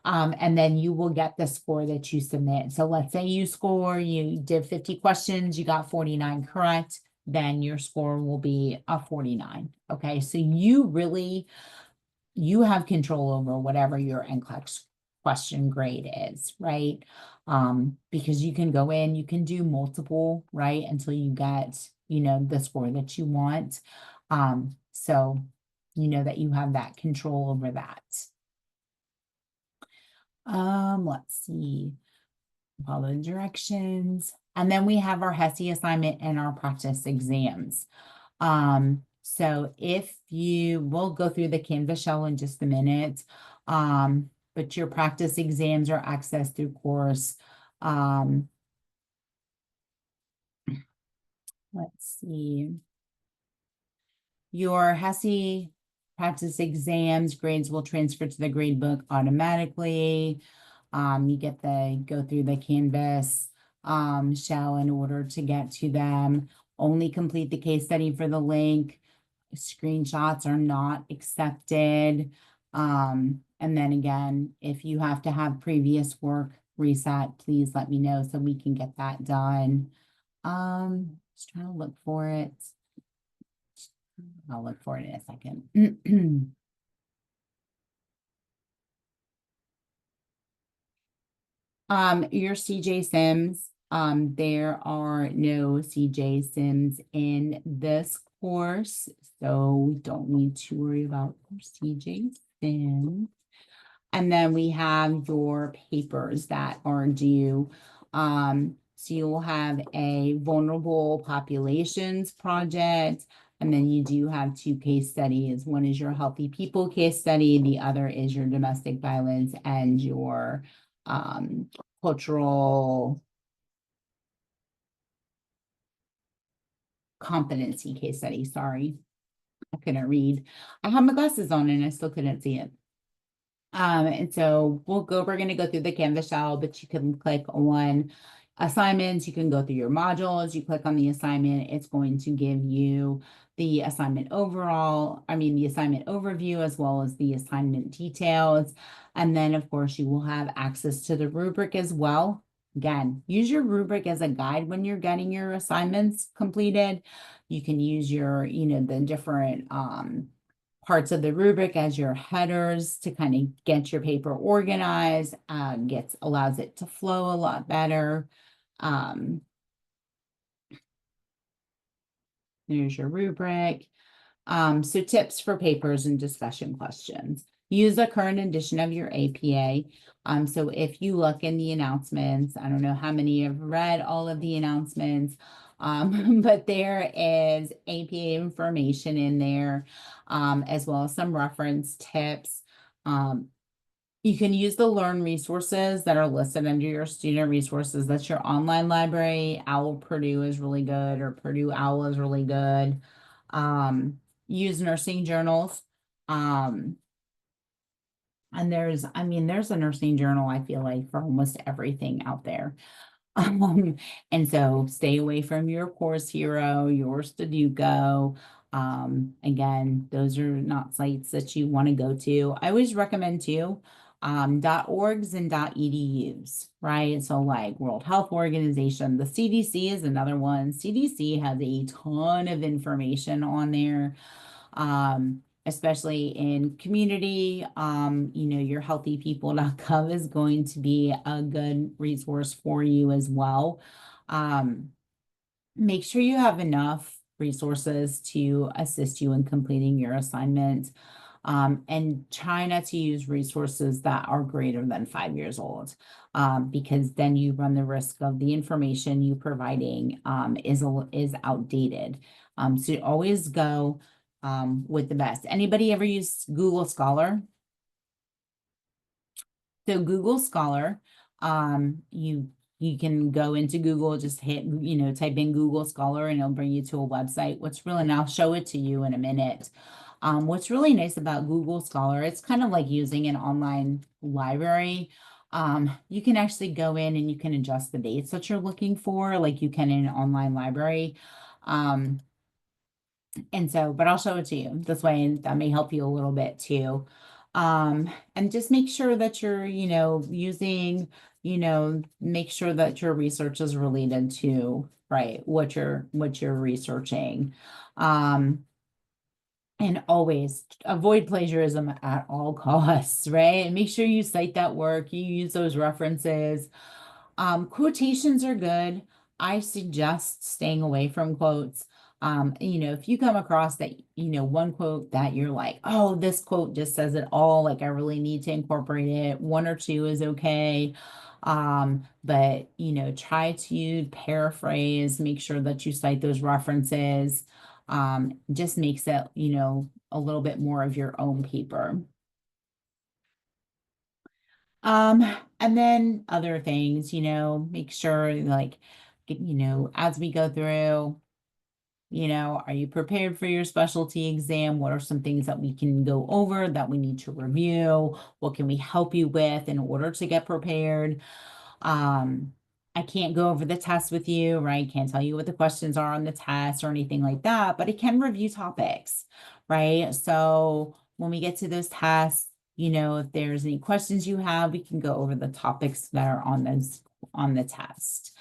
And then you will get the score that you submit. So let's say you did 50 questions, you got 49 correct, then your score will be a 49. Okay, so you have control over whatever your NCLEX question grade is, right? Because you can go in, you can do multiple, right? Until you get, the score that you want. So you know that you have that control over that. Let's see. Follow the directions. And then we have our HESI assignment and our practice exams. So we'll go through the Canvas shell in just a minute. But your practice exams are accessed through course. Let's see. Your HESI practice exams grades will transfer to the grade book automatically. You go through the Canvas shell in order to get to them. Only complete the case study for the link. Screenshots are not accepted. And then again, if you have to have previous work reset, please let me know so we can get that done. Just trying to look for it. I'll look for it in a second. Your CJ Sims, there are no CJ Sims in this course, so we don't need to worry about your CJ Sims. And then we have your papers that are due. So you'll have a vulnerable populations project, and then you do have 2 case studies. One is your healthy people case study, the other is your domestic violence and your cultural competency case study. Sorry, I couldn't read. I had my glasses on and I still couldn't see it. And so we're going to go through the Canvas shell, but you can click on assignments. You can go through your modules. You click on the assignment. It's going to give you the assignment the assignment overview, as well as the assignment details. And then of course you will have access to the rubric as well. Again, use your rubric as a guide when you're getting your assignments completed. You can use your, the different, parts of the rubric as your headers to kind of get your paper organized, allows it to flow a lot better. There's your rubric. So tips for papers and discussion questions. Use the current edition of your APA. So if you look in the announcements, I don't know how many have read all of the announcements, but there is APA information in there, as well as some reference tips. You can use the Learn resources that are listed under your student resources. That's your online library. OWL Purdue is really good, or Purdue OWL is really good. use nursing journals. And there's a nursing journal, I feel like, for almost everything out there. And so stay away from your Course Hero, your Studico. Again, those are not sites that you want to go to. I always recommend too, .orgs and .edus, right? So like World Health Organization, the CDC is another one. CDC has a ton of information on there. Especially in community, your healthypeople.gov is going to be a good resource for you as well. Make sure you have enough resources to assist you in completing your assignment. And try not to use resources that are greater than 5 years old, because then you run the risk of the information you providing is outdated. So always go with the best. Anybody ever use Google Scholar? So Google Scholar, you can go into Google, just hit, type in Google Scholar and it'll bring you to a website. And I'll show it to you in a minute. What's really nice about Google Scholar, it's kind of like using an online library. You can actually go in and you can adjust the dates that you're looking for, like you can in an online library. But I'll show it to you this way, and that may help you a little bit too. And just make sure that you're, make sure that your research is related to, right, what you're researching. And always avoid plagiarism at all costs, right? And make sure you cite that work, you use those references. Quotations are good. I suggest staying away from quotes. If you come across that, one quote that you're like, oh, this quote just says it all, like I really need to incorporate it. One or two is okay. But try to paraphrase, make sure that you cite those references. Just makes it, a little bit more of your own paper. And then other things, make sure like, as we go through, are you prepared for your specialty exam? What are some things that we can go over that we need to review? What can we help you with in order to get prepared? I can't go over the test with you, right? Can't tell you what the questions are on the test or anything like that, but I can review topics, right? So when we get to those tests, if there's any questions you have, we can go over the topics that are on the test.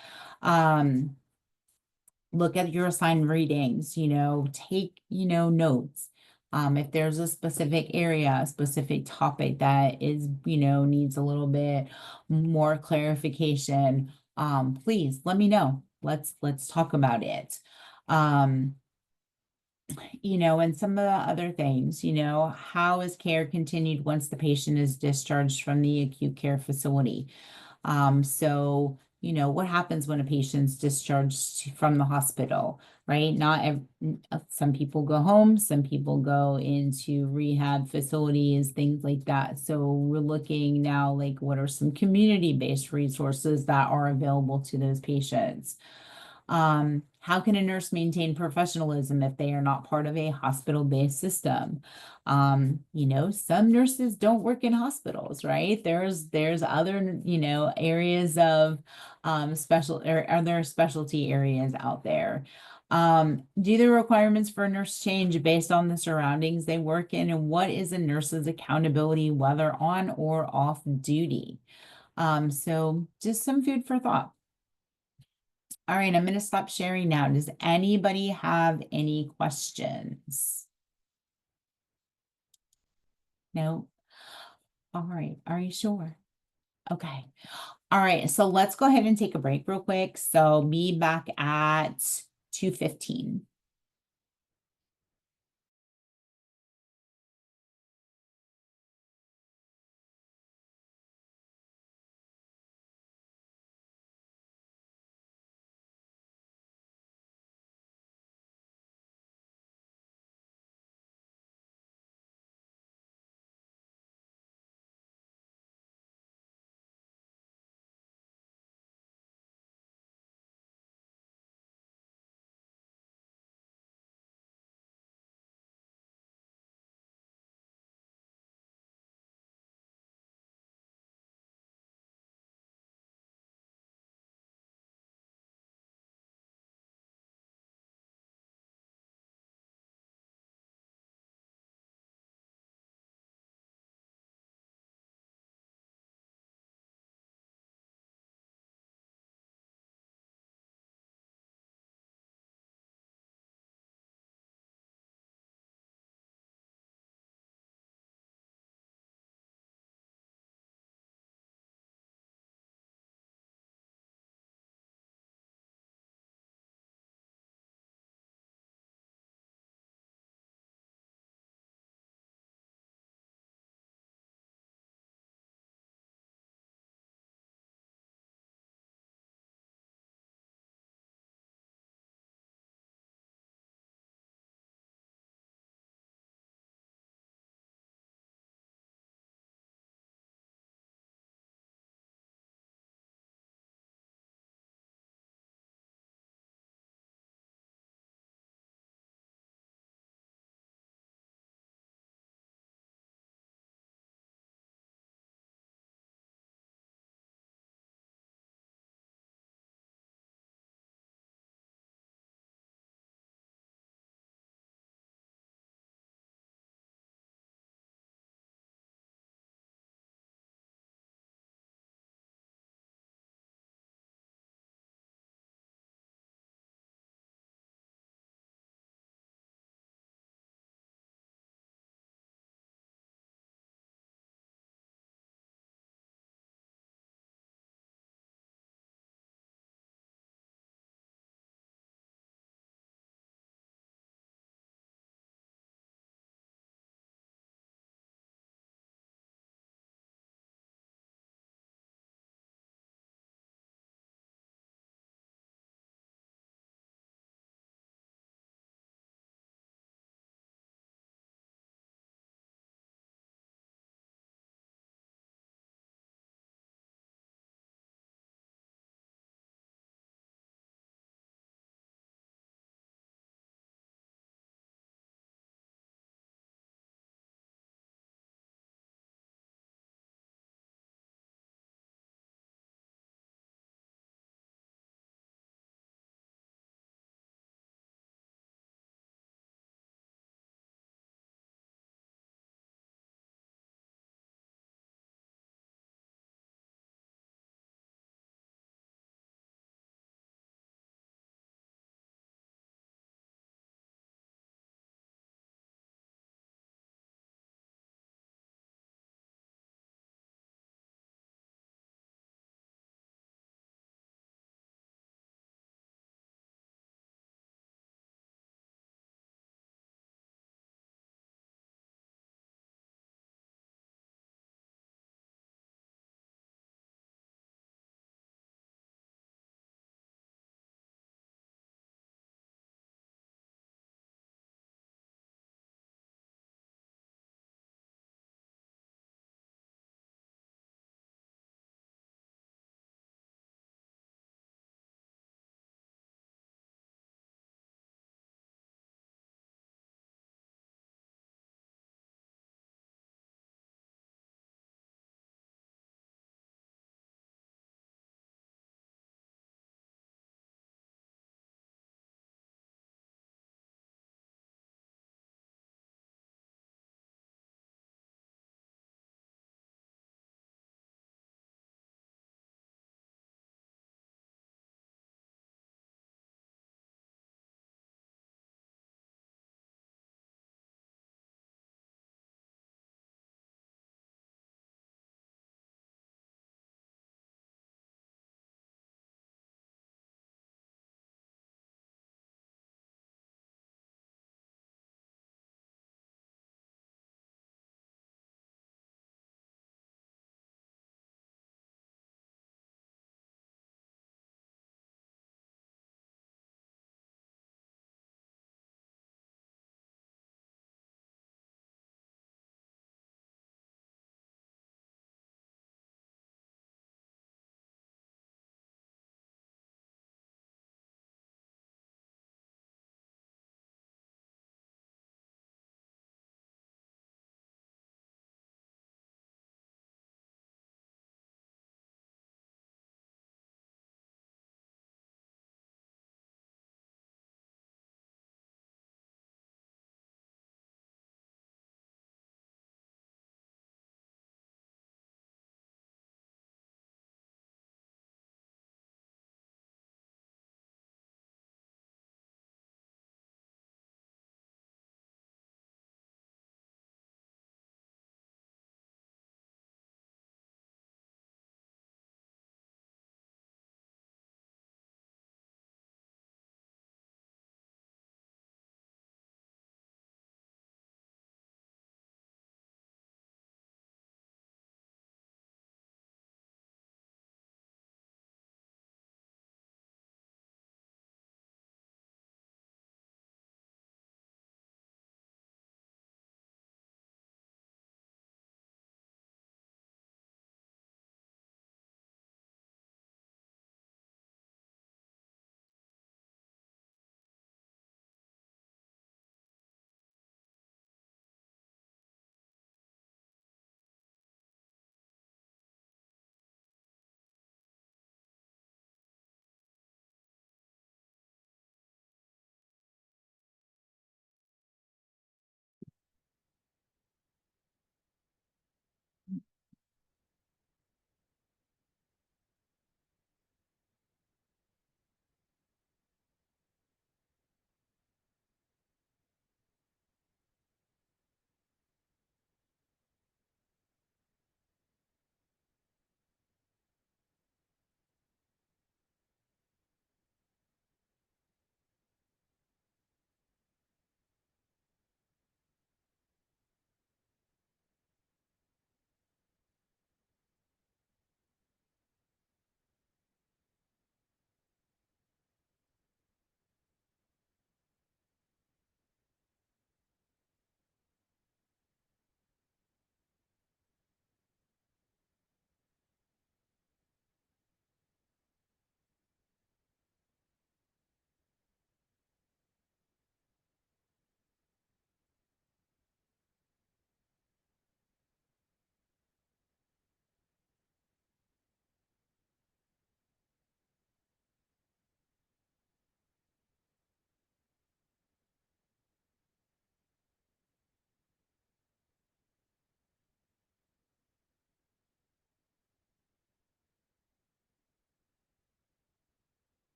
Look at your assigned readings, take, notes. If there's a specific area, a specific topic that is, needs a little bit more clarification, please let me know. Let's talk about it. And some of the other things, how is care continued once the patient is discharged from the acute care facility? So, what happens when a patient's discharged from the hospital, right? Some people go home, some people go into rehab facilities, things like that. So we're looking now, like, what are some community-based resources that are available to those patients? How can a nurse maintain professionalism if they are not part of a hospital-based system? Some nurses don't work in hospitals, right? There's other, areas of special or other specialty areas out there. Do the requirements for a nurse change based on the surroundings they work in? And what is a nurse's accountability, whether on or off duty? So just some food for thought. All right, I'm going to stop sharing now. Does anybody have any questions? No? All right, are you sure? Okay. All right, so let's go ahead and take a break real quick. So be back at 2:15.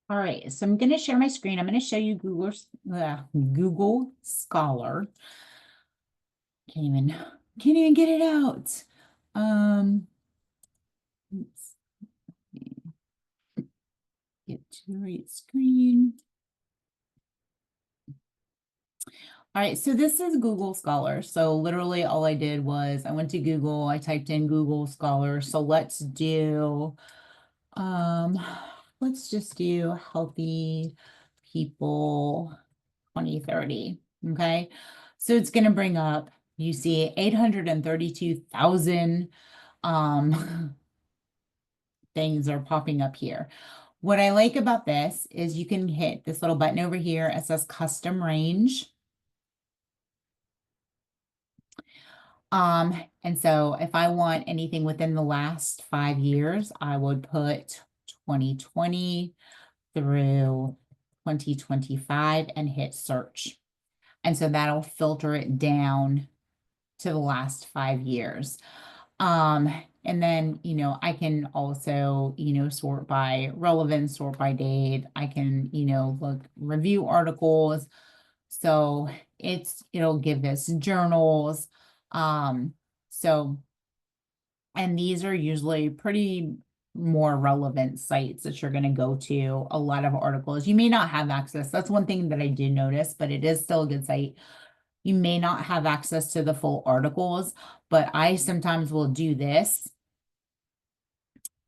All right, so I'm going to share my screen. I'm going to show you Google Scholar. Can't even get it out. Let's get to the right screen. All right, so this is Google Scholar. So literally all I did was I went to Google, I typed in Google Scholar. So let's just do healthy people 2030. Okay. So it's going to bring up, you see 832,000 things are popping up here. What I like about this is you can hit this little button over here. It says custom range. And so if I want anything within the last 5 years, I would put 2020 through 2025 and hit search. And so that'll filter it down to the last 5 years. And then, I can also, sort by relevance, sort by date. I can, look, review articles. So it'll give us journals. So, and these are usually pretty more relevant sites that you're going to go to. A lot of articles. You may not have access. That's one thing that I did notice, but it is still a good site. You may not have access to the full articles, but I sometimes will do this.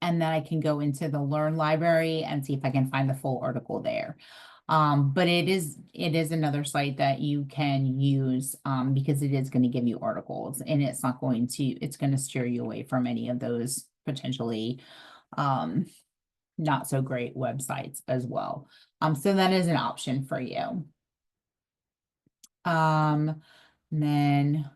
And then I can go into the Learn library and see if I can find the full article there. But it is another site that you can use because it is going to give you articles, and it's going to steer you away from any of those potentially not so great websites as well. So that is an option for you. Then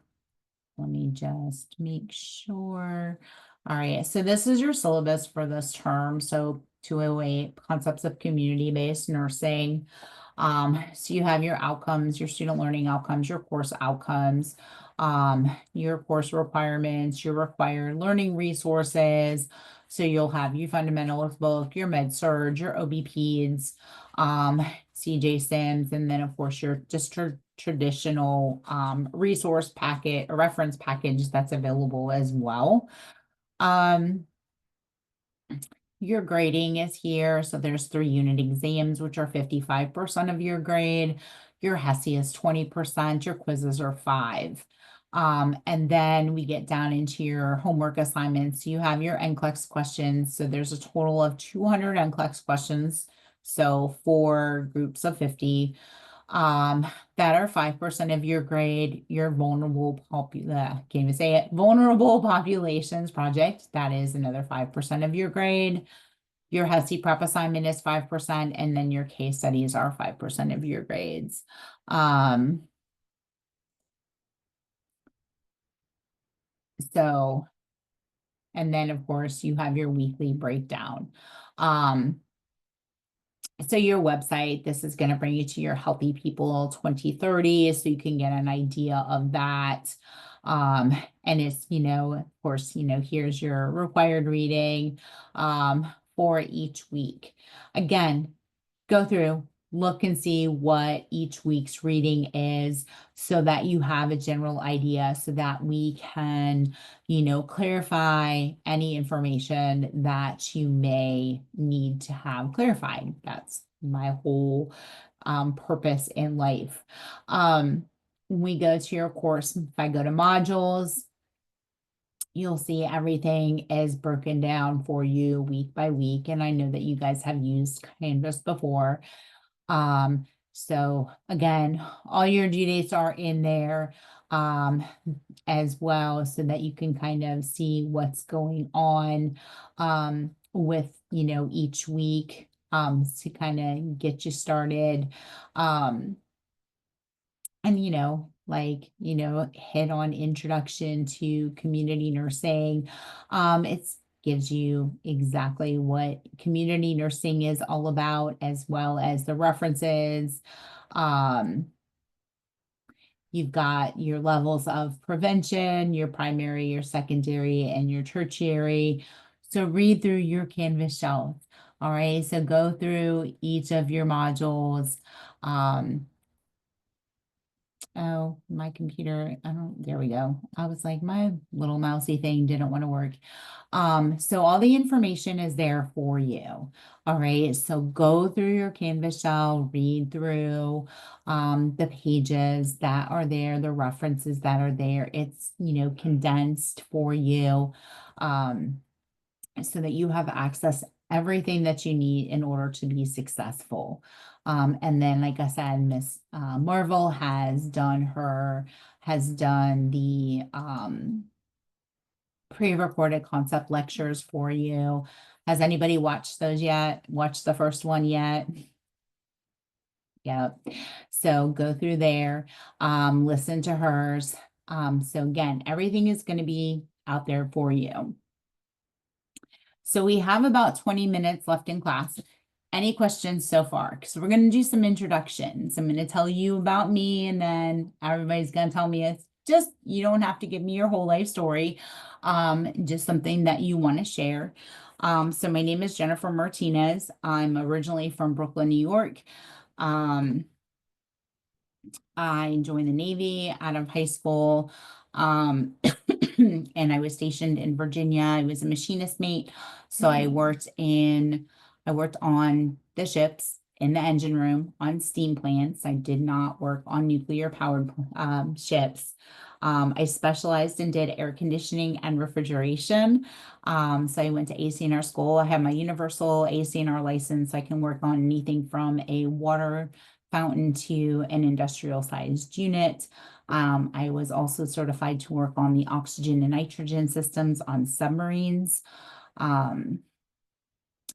let me just make sure. All right, so this is your syllabus for this term. So 208, Concepts of Community-Based Nursing. So you have your outcomes, your student learning outcomes, your course outcomes, your course requirements, your required learning resources. So you'll have your fundamentals book, your med surg, your OB-PEDS, CJ Sims, and then of course your just traditional resource packet, a reference package that's available as well. Your grading is here. So there's 3 unit exams, which are 55% of your grade. Your HESI is 20%. Your quizzes are 5. And then we get down into your homework assignments. You have your NCLEX questions. So there's a total of 200 NCLEX questions. So 4 groups of 50. That are 5% of your grade. Your vulnerable can't even say it, vulnerable populations project, that is another 5% of your grade. Your HESI prep assignment is 5%, and then your case studies are 5% of your grades. So, and then of course you have your weekly breakdown. So your website, this is going to bring you to your Healthy People 2030, so you can get an idea of that. And it's, of course, here's your required reading for each week. Again, go through, look and see what each week's reading is so that you have a general idea, so that we can, clarify any information that you may need to have clarified. That's my whole purpose in life. When we go to your course, if I go to modules, you'll see everything is broken down for you week by week. And I know that you guys have used Canvas before. So again, all your due dates are in there as well, so that you can kind of see what's going on with, each week to kind of get you started. And, hit on introduction to community nursing. It gives you exactly what community nursing is all about, as well as the references. You've got your levels of prevention, your primary, your secondary, and your tertiary. So read through your Canvas shelf. All right, so go through each of your modules. Oh, my computer, there we go. I was like, my little mousy thing didn't want to work. So all the information is there for you. All right, so go through your Canvas shell, read through the pages that are there, the references that are there. It's, condensed for you. So that you have access everything that you need in order to be successful. And then, like I said, Miss Marvel has done the pre-recorded concept lectures for you. Has anybody watched those yet? Watched the first one yet? Yep. So go through there, listen to hers. So again, everything is going to be out there for you. So we have about 20 minutes left in class. Any questions so far? Because we're going to do some introductions. I'm going to tell you about me, and then everybody's going to tell me. It's just, you don't have to give me your whole life story, just something that you want to share. So my name is Jennifer Martinez. I'm originally from Brooklyn, New York. I joined the Navy out of high school. And I was stationed in Virginia. I was a machinist mate. So I worked on the ships in the engine room on steam plants. I did not work on nuclear powered ships. I specialized and did air conditioning and refrigeration. So I went to ACNR school. I have my universal ACNR license. I can work on anything from a water fountain to an industrial sized unit. I was also certified to work on the oxygen and nitrogen systems on submarines. I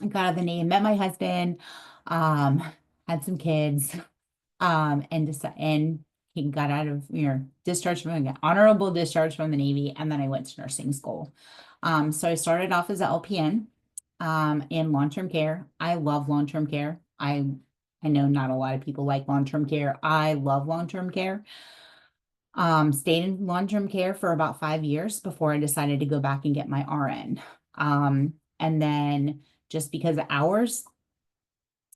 got out of the Navy, met my husband, had some kids, and he got out of, discharged from, honorable discharge from the Navy, and then I went to nursing school. So I started off as an LPN in long-term care. I love long-term care. I know not a lot of people like long-term care. I love long-term care. Stayed in long-term care for about 5 years before I decided to go back and get my RN. And then just because of hours,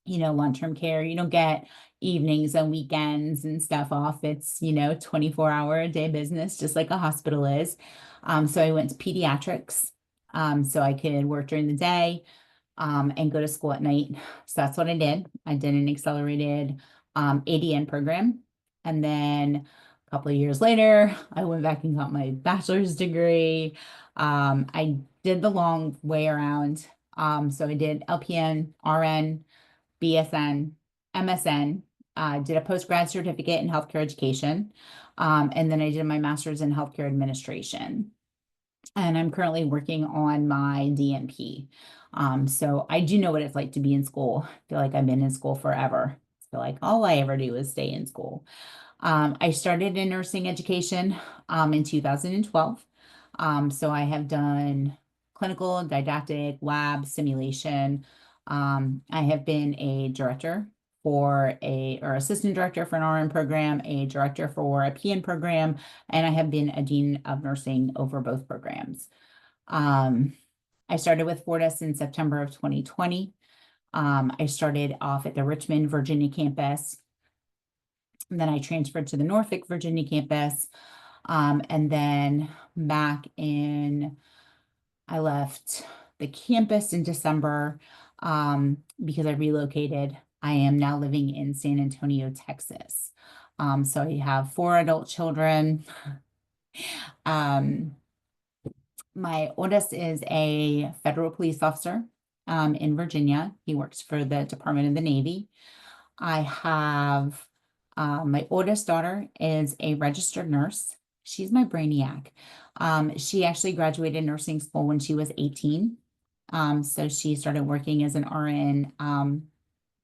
long-term care, you don't get evenings and weekends and stuff off. It's, 24-hour a day business, just like a hospital is. So I went to pediatrics, so I could work during the day, and go to school at night. So that's what I did. I did an accelerated ADN program. And then a couple of years later, I went back and got my bachelor's degree. I did the long way around. So I did LPN, RN, BSN, MSN, did a postgrad certificate in healthcare education. And then I did my master's in healthcare administration. And I'm currently working on my DNP. So I do know what it's like to be in school. I feel like I've been in school forever. I feel like all I ever do is stay in school. I started in nursing education in 2012. So I have done clinical, didactic, lab, simulation. I have been a director or assistant director for an RN program, a director for a PN program, and I have been a dean of nursing over both programs. I started with Fortis in September of 2020. I started off at the Richmond, Virginia campus. And then I transferred to the Norfolk, Virginia campus. And then I left the campus in December because I relocated. I am now living in San Antonio, Texas. So I have 4 adult children. My oldest is a federal police officer in Virginia. He works for the Department of the Navy. I have my oldest daughter is a registered nurse. She's my brainiac. She actually graduated nursing school when she was 18. So she started working as an RN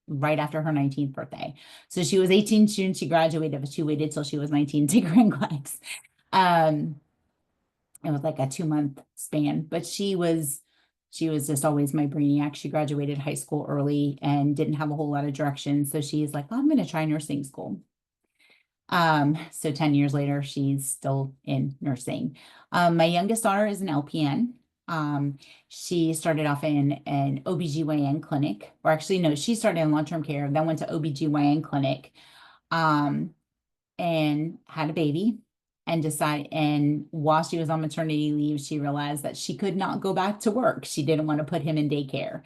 right after her 19th birthday. So she was 18 June, she graduated, but she waited till she was 19 to grade class. It was like a 2-month span, but she was just always my brainiac. She graduated high school early and didn't have a whole lot of direction. So she's like, I'm going to try nursing school. So 10 years later, she's still in nursing. My youngest daughter is an LPN. She started off in an OBGYN clinic, or actually, no, she started in long-term care, then went to OBGYN clinic, and had a baby and while she was on maternity leave, she realized that she could not go back to work. She didn't want to put him in daycare.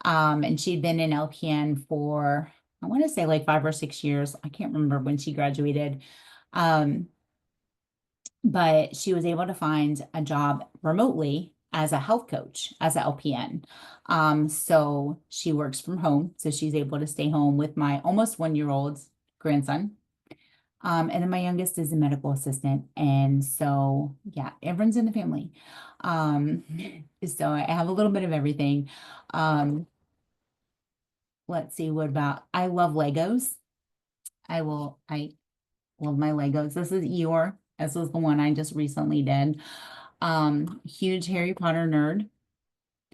And she'd been in LPN for, I want to say like 5 or 6 years. I can't remember when she graduated. But she was able to find a job remotely as a health coach, as a LPN. So she works from home. So she's able to stay home with my almost 1-year-old grandson. And then my youngest is a medical assistant. And so, yeah, everyone's in the family. Um, so I have a little bit of everything. Let's see, what about, I love Legos. I love my Legos. This is Eeyore. This was the one I just recently did. Huge Harry Potter nerd.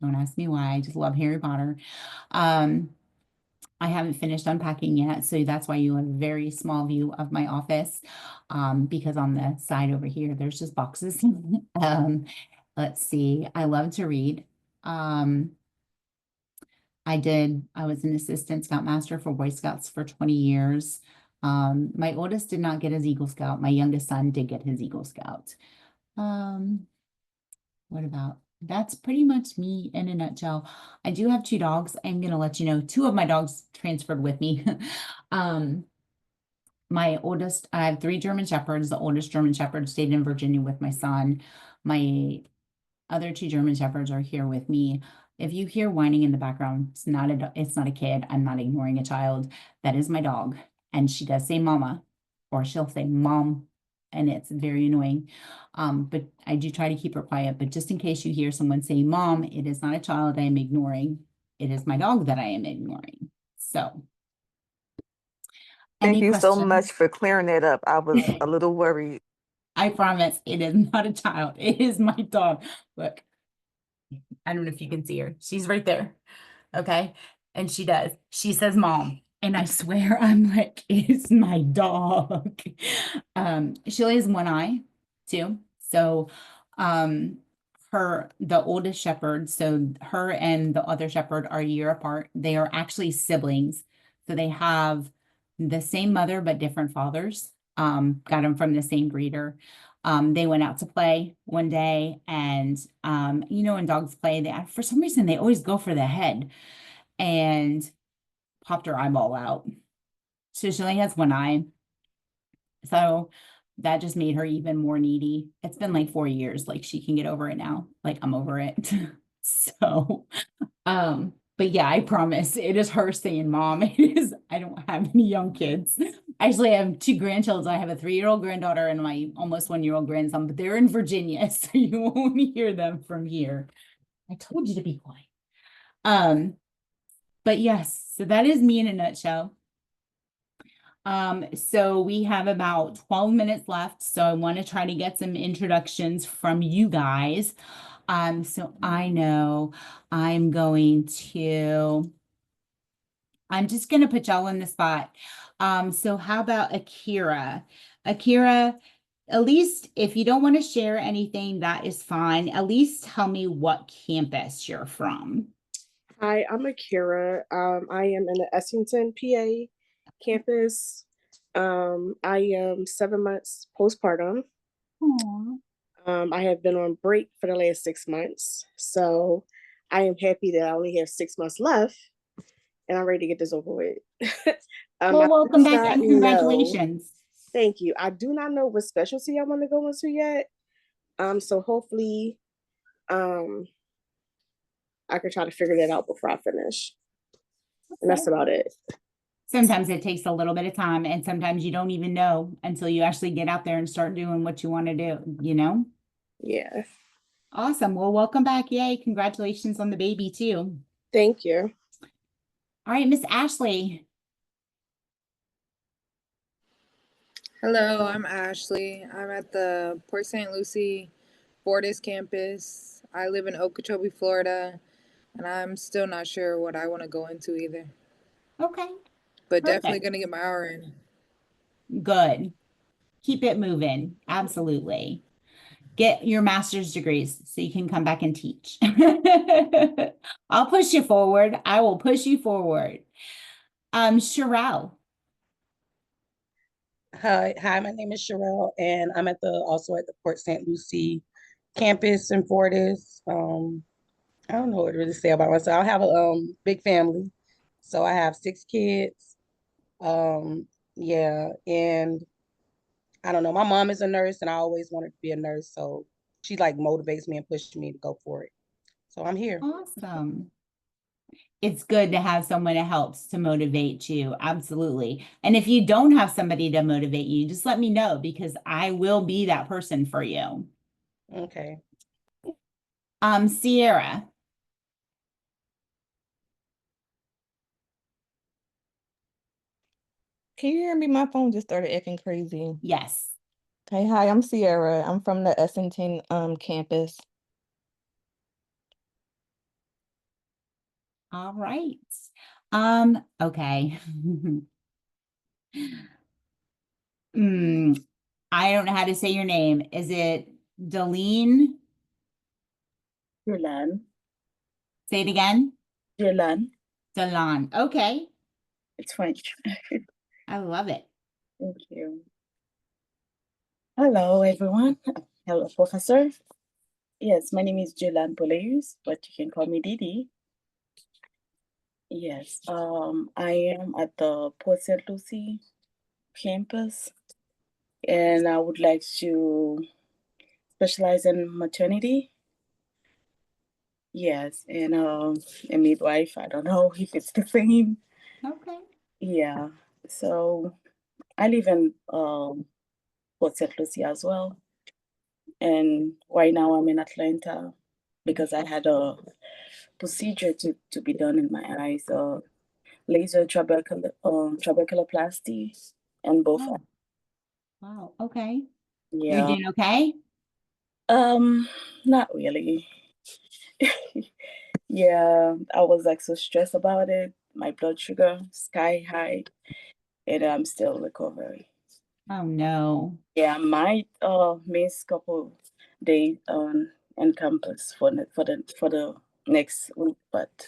Don't ask me why. I just love Harry Potter. I haven't finished unpacking yet, so that's why you have a very small view of my office, because on the side over here, there's just boxes. Let's see. I love to read. I was an assistant scoutmaster for Boy Scouts for 20 years. My oldest did not get his Eagle Scout. My youngest son did get his Eagle Scout. What about, that's pretty much me in a nutshell. I do have 2 dogs. I'm going to let you know 2 of my dogs transferred with me. My oldest, I have 3 German Shepherds. The oldest German Shepherd stayed in Virginia with my son. My other 2 German Shepherds are here with me. If you hear whining in the background, it's not a kid. I'm not ignoring a child. That is my dog. And she does say mama, or she'll say mom, and it's very annoying. But I do try to keep her quiet. But just in case you hear someone say mom, it is not a child I am ignoring. It is my dog that I am ignoring. So, Thank any you so questions? much for clearing that up. I was a little worried. I promise it is not a child. It is my dog. Look, I don't know if you can see her. She's right there. Okay. And she does. She says mom. And I swear I'm like, it's my dog. She only has one eye too. So the oldest shepherd, so her and the other shepherd are a year apart. They are actually siblings. So they have the same mother but different fathers. Got them from the same breeder. They went out to play one day, and when dogs play, for some reason they always go for the head, and popped her eyeball out. So she only has one eye. So that just made her even more needy. It's been like 4 years. Like, she can get over it now. Like, I'm over it. So, but yeah, I promise it is her saying mom. It is, I don't have any young kids. I actually have 2 grandchildren. I have a 3-year-old granddaughter and my almost 1-year-old grandson, but they're in Virginia, so you won't hear them from here. I told you to be quiet. But yes, so that is me in a nutshell. So we have about 12 minutes left, so I want to try to get some introductions from you guys. So I know I'm just gonna put y'all on the spot. So how about Akira? Akira, at least if you don't want to share anything, that is fine. At least tell me what campus you're from. Hi, I'm Akira. I am in the Essington, PA campus. I am 7 months postpartum. Aww. I have been on break for the last 6 months. So I am happy that I only have 6 months left and I'm ready to get this over with. Well, I welcome do back not and know- congratulations. Thank you. I do not know what specialty I want to go into yet. So hopefully, I can try to figure that out before I finish. And that's about it. Sometimes it takes a little bit of time, and sometimes you don't even know until you actually get out there and start doing what you want to do, you know? Yeah. Awesome. Well, welcome back. Yay. Congratulations on the baby too. Thank you. All right, Miss Ashley. Hello, I'm Ashley. I'm at the Port St. Lucie Fortis campus. I live in Okeechobee, Florida, and I'm still not sure what I want to go into either. Okay, But definitely perfect. going to get my hour in. Good. Keep it moving. Absolutely. get your master's degrees so you can come back and teach. I'll push you forward. I will push you forward. Sherelle. Hi, my name is Sherelle, and I'm also at the Port St. Lucie campus in Fortis. I don't know what to really say about myself. I have a big family, so I have 6 kids. Yeah, and I don't know. My mom is a nurse, and I always wanted to be a nurse, so she like motivates me and pushes me to go for it. So I'm here. Awesome. It's good to have someone that helps to motivate you. Absolutely. And if you don't have somebody to motivate you, just let me know because I will be that person for you. Okay. Sierra. Can you hear me? My phone just started acting crazy. Yes. Hey, hi, I'm Sierra. I'm from the Essington campus. All right. Okay. I don't know how to say your name. Is it Deline? Julan. Say it again. Julan. Delan. Okay. It's French. I love it. Thank you. Hello, everyone. Hello, Professor. Yes, my name is Julan Boleus, but you can call me Didi. Yes, I am at the Port St. Lucie campus, and I would like to specialize in maternity. Yes, and a midwife. I don't know if it's the same. Okay. Yeah, so I live in Port St. Lucie as well. And right now I'm in Atlanta because I had a procedure to be done in my eyes, laser trabeculoplasty and both. Oh, wow. Okay. You're Yeah. doing okay? Not really. Yeah, I was like so stressed about it. My blood sugar sky high, and I'm still recovering. Oh no. Yeah, I might miss couple days on campus for the next week, but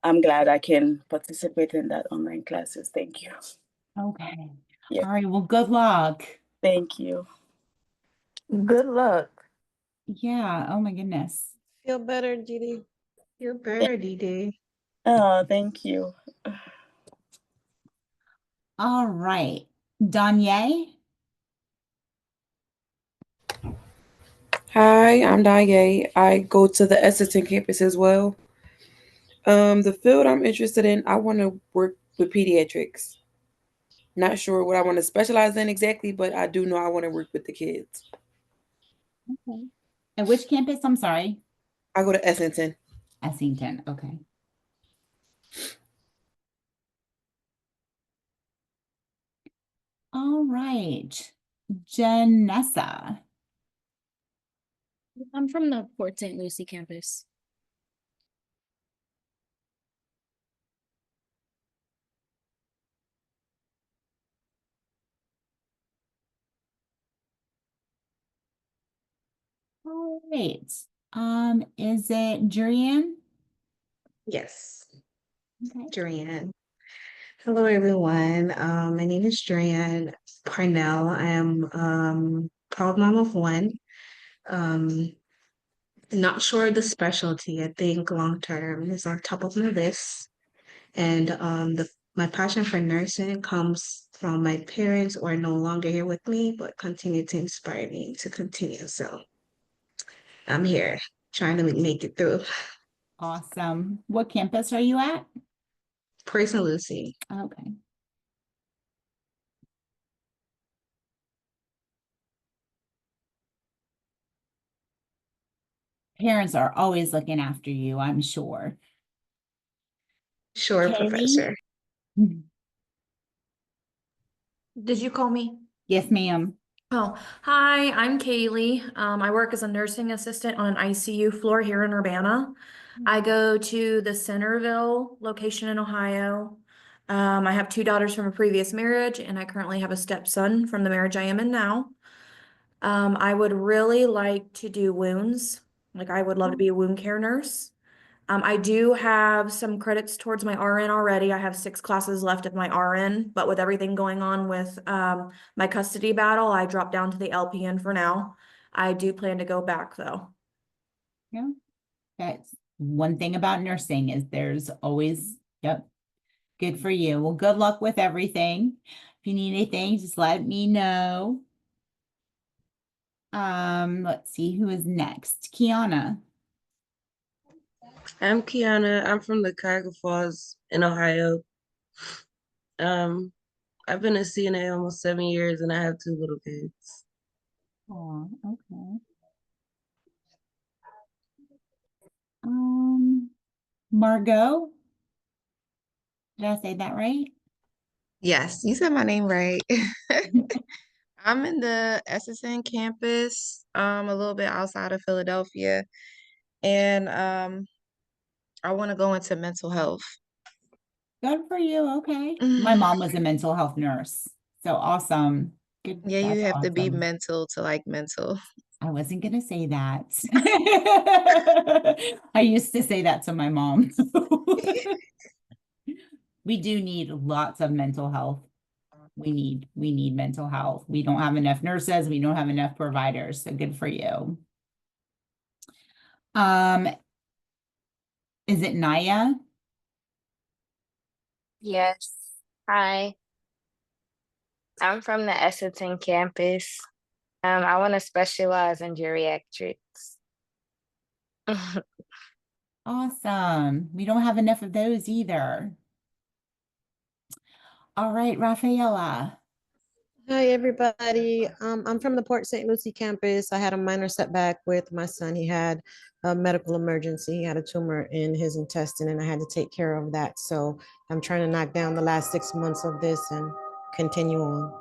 I'm glad I can participate in that online classes. Thank you. Okay. Yeah. All right. Well, good luck. Thank you. Good luck. Yeah. Oh my goodness. Feel better, Didi. Feel better, Didi. Thank you. All right. Danye. Hi, I'm Daye. I go to the Essendon campus as well. The field I'm interested in, I want to work with pediatrics. Not sure what I want to specialize in exactly, but I do know I want to work with the kids. Okay. And which campus? I'm sorry. I go to Essendon. Essington. Okay. All right. Janessa. I'm from the Port St. Lucie campus. All right. Is it Jurian? Yes, Okay. Durian. Hello, everyone. My name is Durian Parnell. I am proud mom of one. Um, Not sure the specialty. I think long term is on top of my list. And my passion for nursing comes from my parents who are no longer here with me, but continue to inspire me to continue. So I'm here trying to make it through. Awesome. What campus are you at? Praise and Lucy. Okay. Parents are always looking after you, I'm sure. Sure, Kaylee? Professor. Did you call me? Yes, ma'am. Oh, hi, I'm Kaylee. I work as a nursing assistant on an ICU floor here in Urbana. I go to the Centerville location in Ohio. I have 2 daughters from a previous marriage, and I currently have a stepson from the marriage I am in now. I would really like to do wounds. Like I would love to be a wound care nurse. I do have some credits towards my RN already. I have 6 classes left of my RN, but with everything going on with my custody battle, I dropped down to the LPN for now. I do plan to go back though. Yeah. That's one thing about nursing is there's always, yep, good for you. Well, good luck with everything. If you need anything, just let me know. Let's see who is next. Kiana. I'm Kiana. I'm from the Cuyahoga Falls in Ohio. Um, I've been a CNA almost 7 years and I have 2 little kids. Oh, okay. Margot. Did I say that right? Yes, you said my name right. I'm in the Essendon campus, a little bit outside of Philadelphia, and I want to go into mental health. Good for you. Okay. My mom was a mental health nurse. So awesome. Good. Yeah, you That's have to be awesome. mental to like mental. I wasn't going to say that. I used to say that to my mom. We do need lots of mental health. We need mental health. We don't have enough nurses. We don't have enough providers. So good for you. Is it Naya? Yes. Hi, I'm from the Esselton campus. I want to specialize in geriatrics. Awesome. We don't have enough of those either. All right, Rafaela. Hi, everybody. I'm from the Port St. Lucie campus. I had a minor setback with my son. He had a medical emergency. He had a tumor in his intestine, and I had to take care of that. So I'm trying to knock down the last 6 months of this and continue on.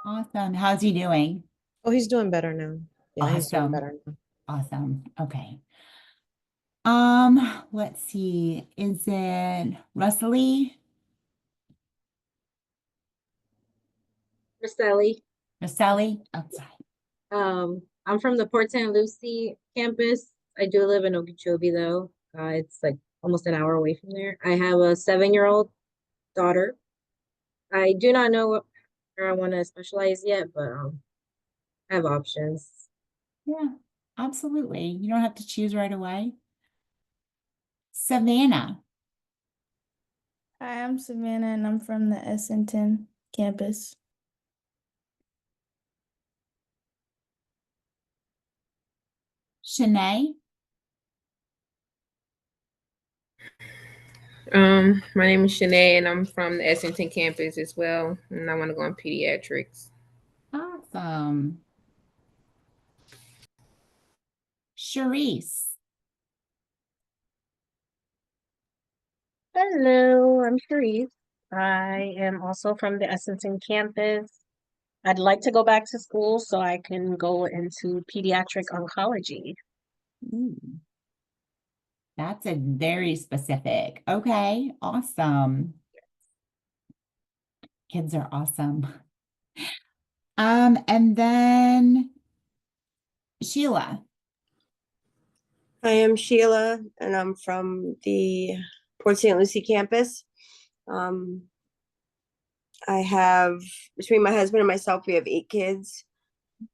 Awesome. How's he doing? Oh, he's doing better now. Yeah, he's doing Awesome. better now. Awesome. Okay. Let's see. Is it Russley? Marcelli. Marcelli? Oh, sorry. I'm from the Port St. Lucie campus. I do live in Okeechobee though. It's like almost an hour away from there. I have a 7-year-old daughter. I do not know where I want to specialize yet, but I have options. Yeah, absolutely. You don't have to choose right away. Savannah. Hi, I'm Savannah and I'm from the Essenton campus. Shanae. My name is Shanae, and I'm from the Essington campus as well, and I want to go in pediatrics. Awesome. Charisse. Hello, I'm Sharice. I am also from the Essenton campus. I'd like to go back to school so I can go into pediatric oncology. Ooh. That's a very specific. Okay, awesome. Kids are awesome. And then Sheila. I am Sheila, and I'm from the Port St. Lucie campus. I have, between my husband and myself, we have 8 kids,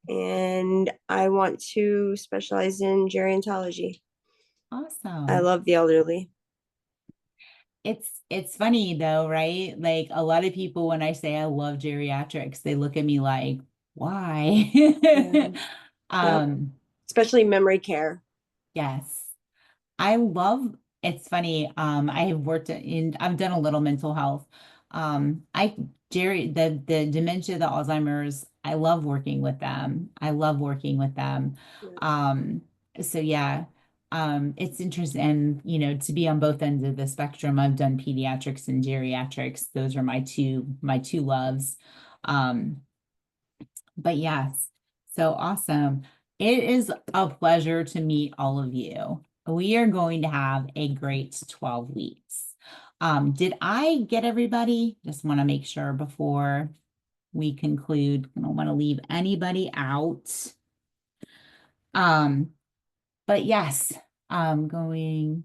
and I want to specialize in gerontology. Awesome. I love the elderly. It's funny though, right? Like a lot of people, when I say I love geriatrics, they look at me like, why? Yeah. Especially memory care. Yes. I love, it's funny. I have worked I've done a little mental health. The dementia, the Alzheimer's, I love working with them. I love working with them. So yeah, it's interesting. And, to be on both ends of the spectrum, I've done pediatrics and geriatrics. Those are my two loves. But yes, so awesome. It is a pleasure to meet all of you. We are going to have a great 12 weeks. Did I get everybody? Just want to make sure before we conclude. I don't want to leave anybody out. But yes, I'm going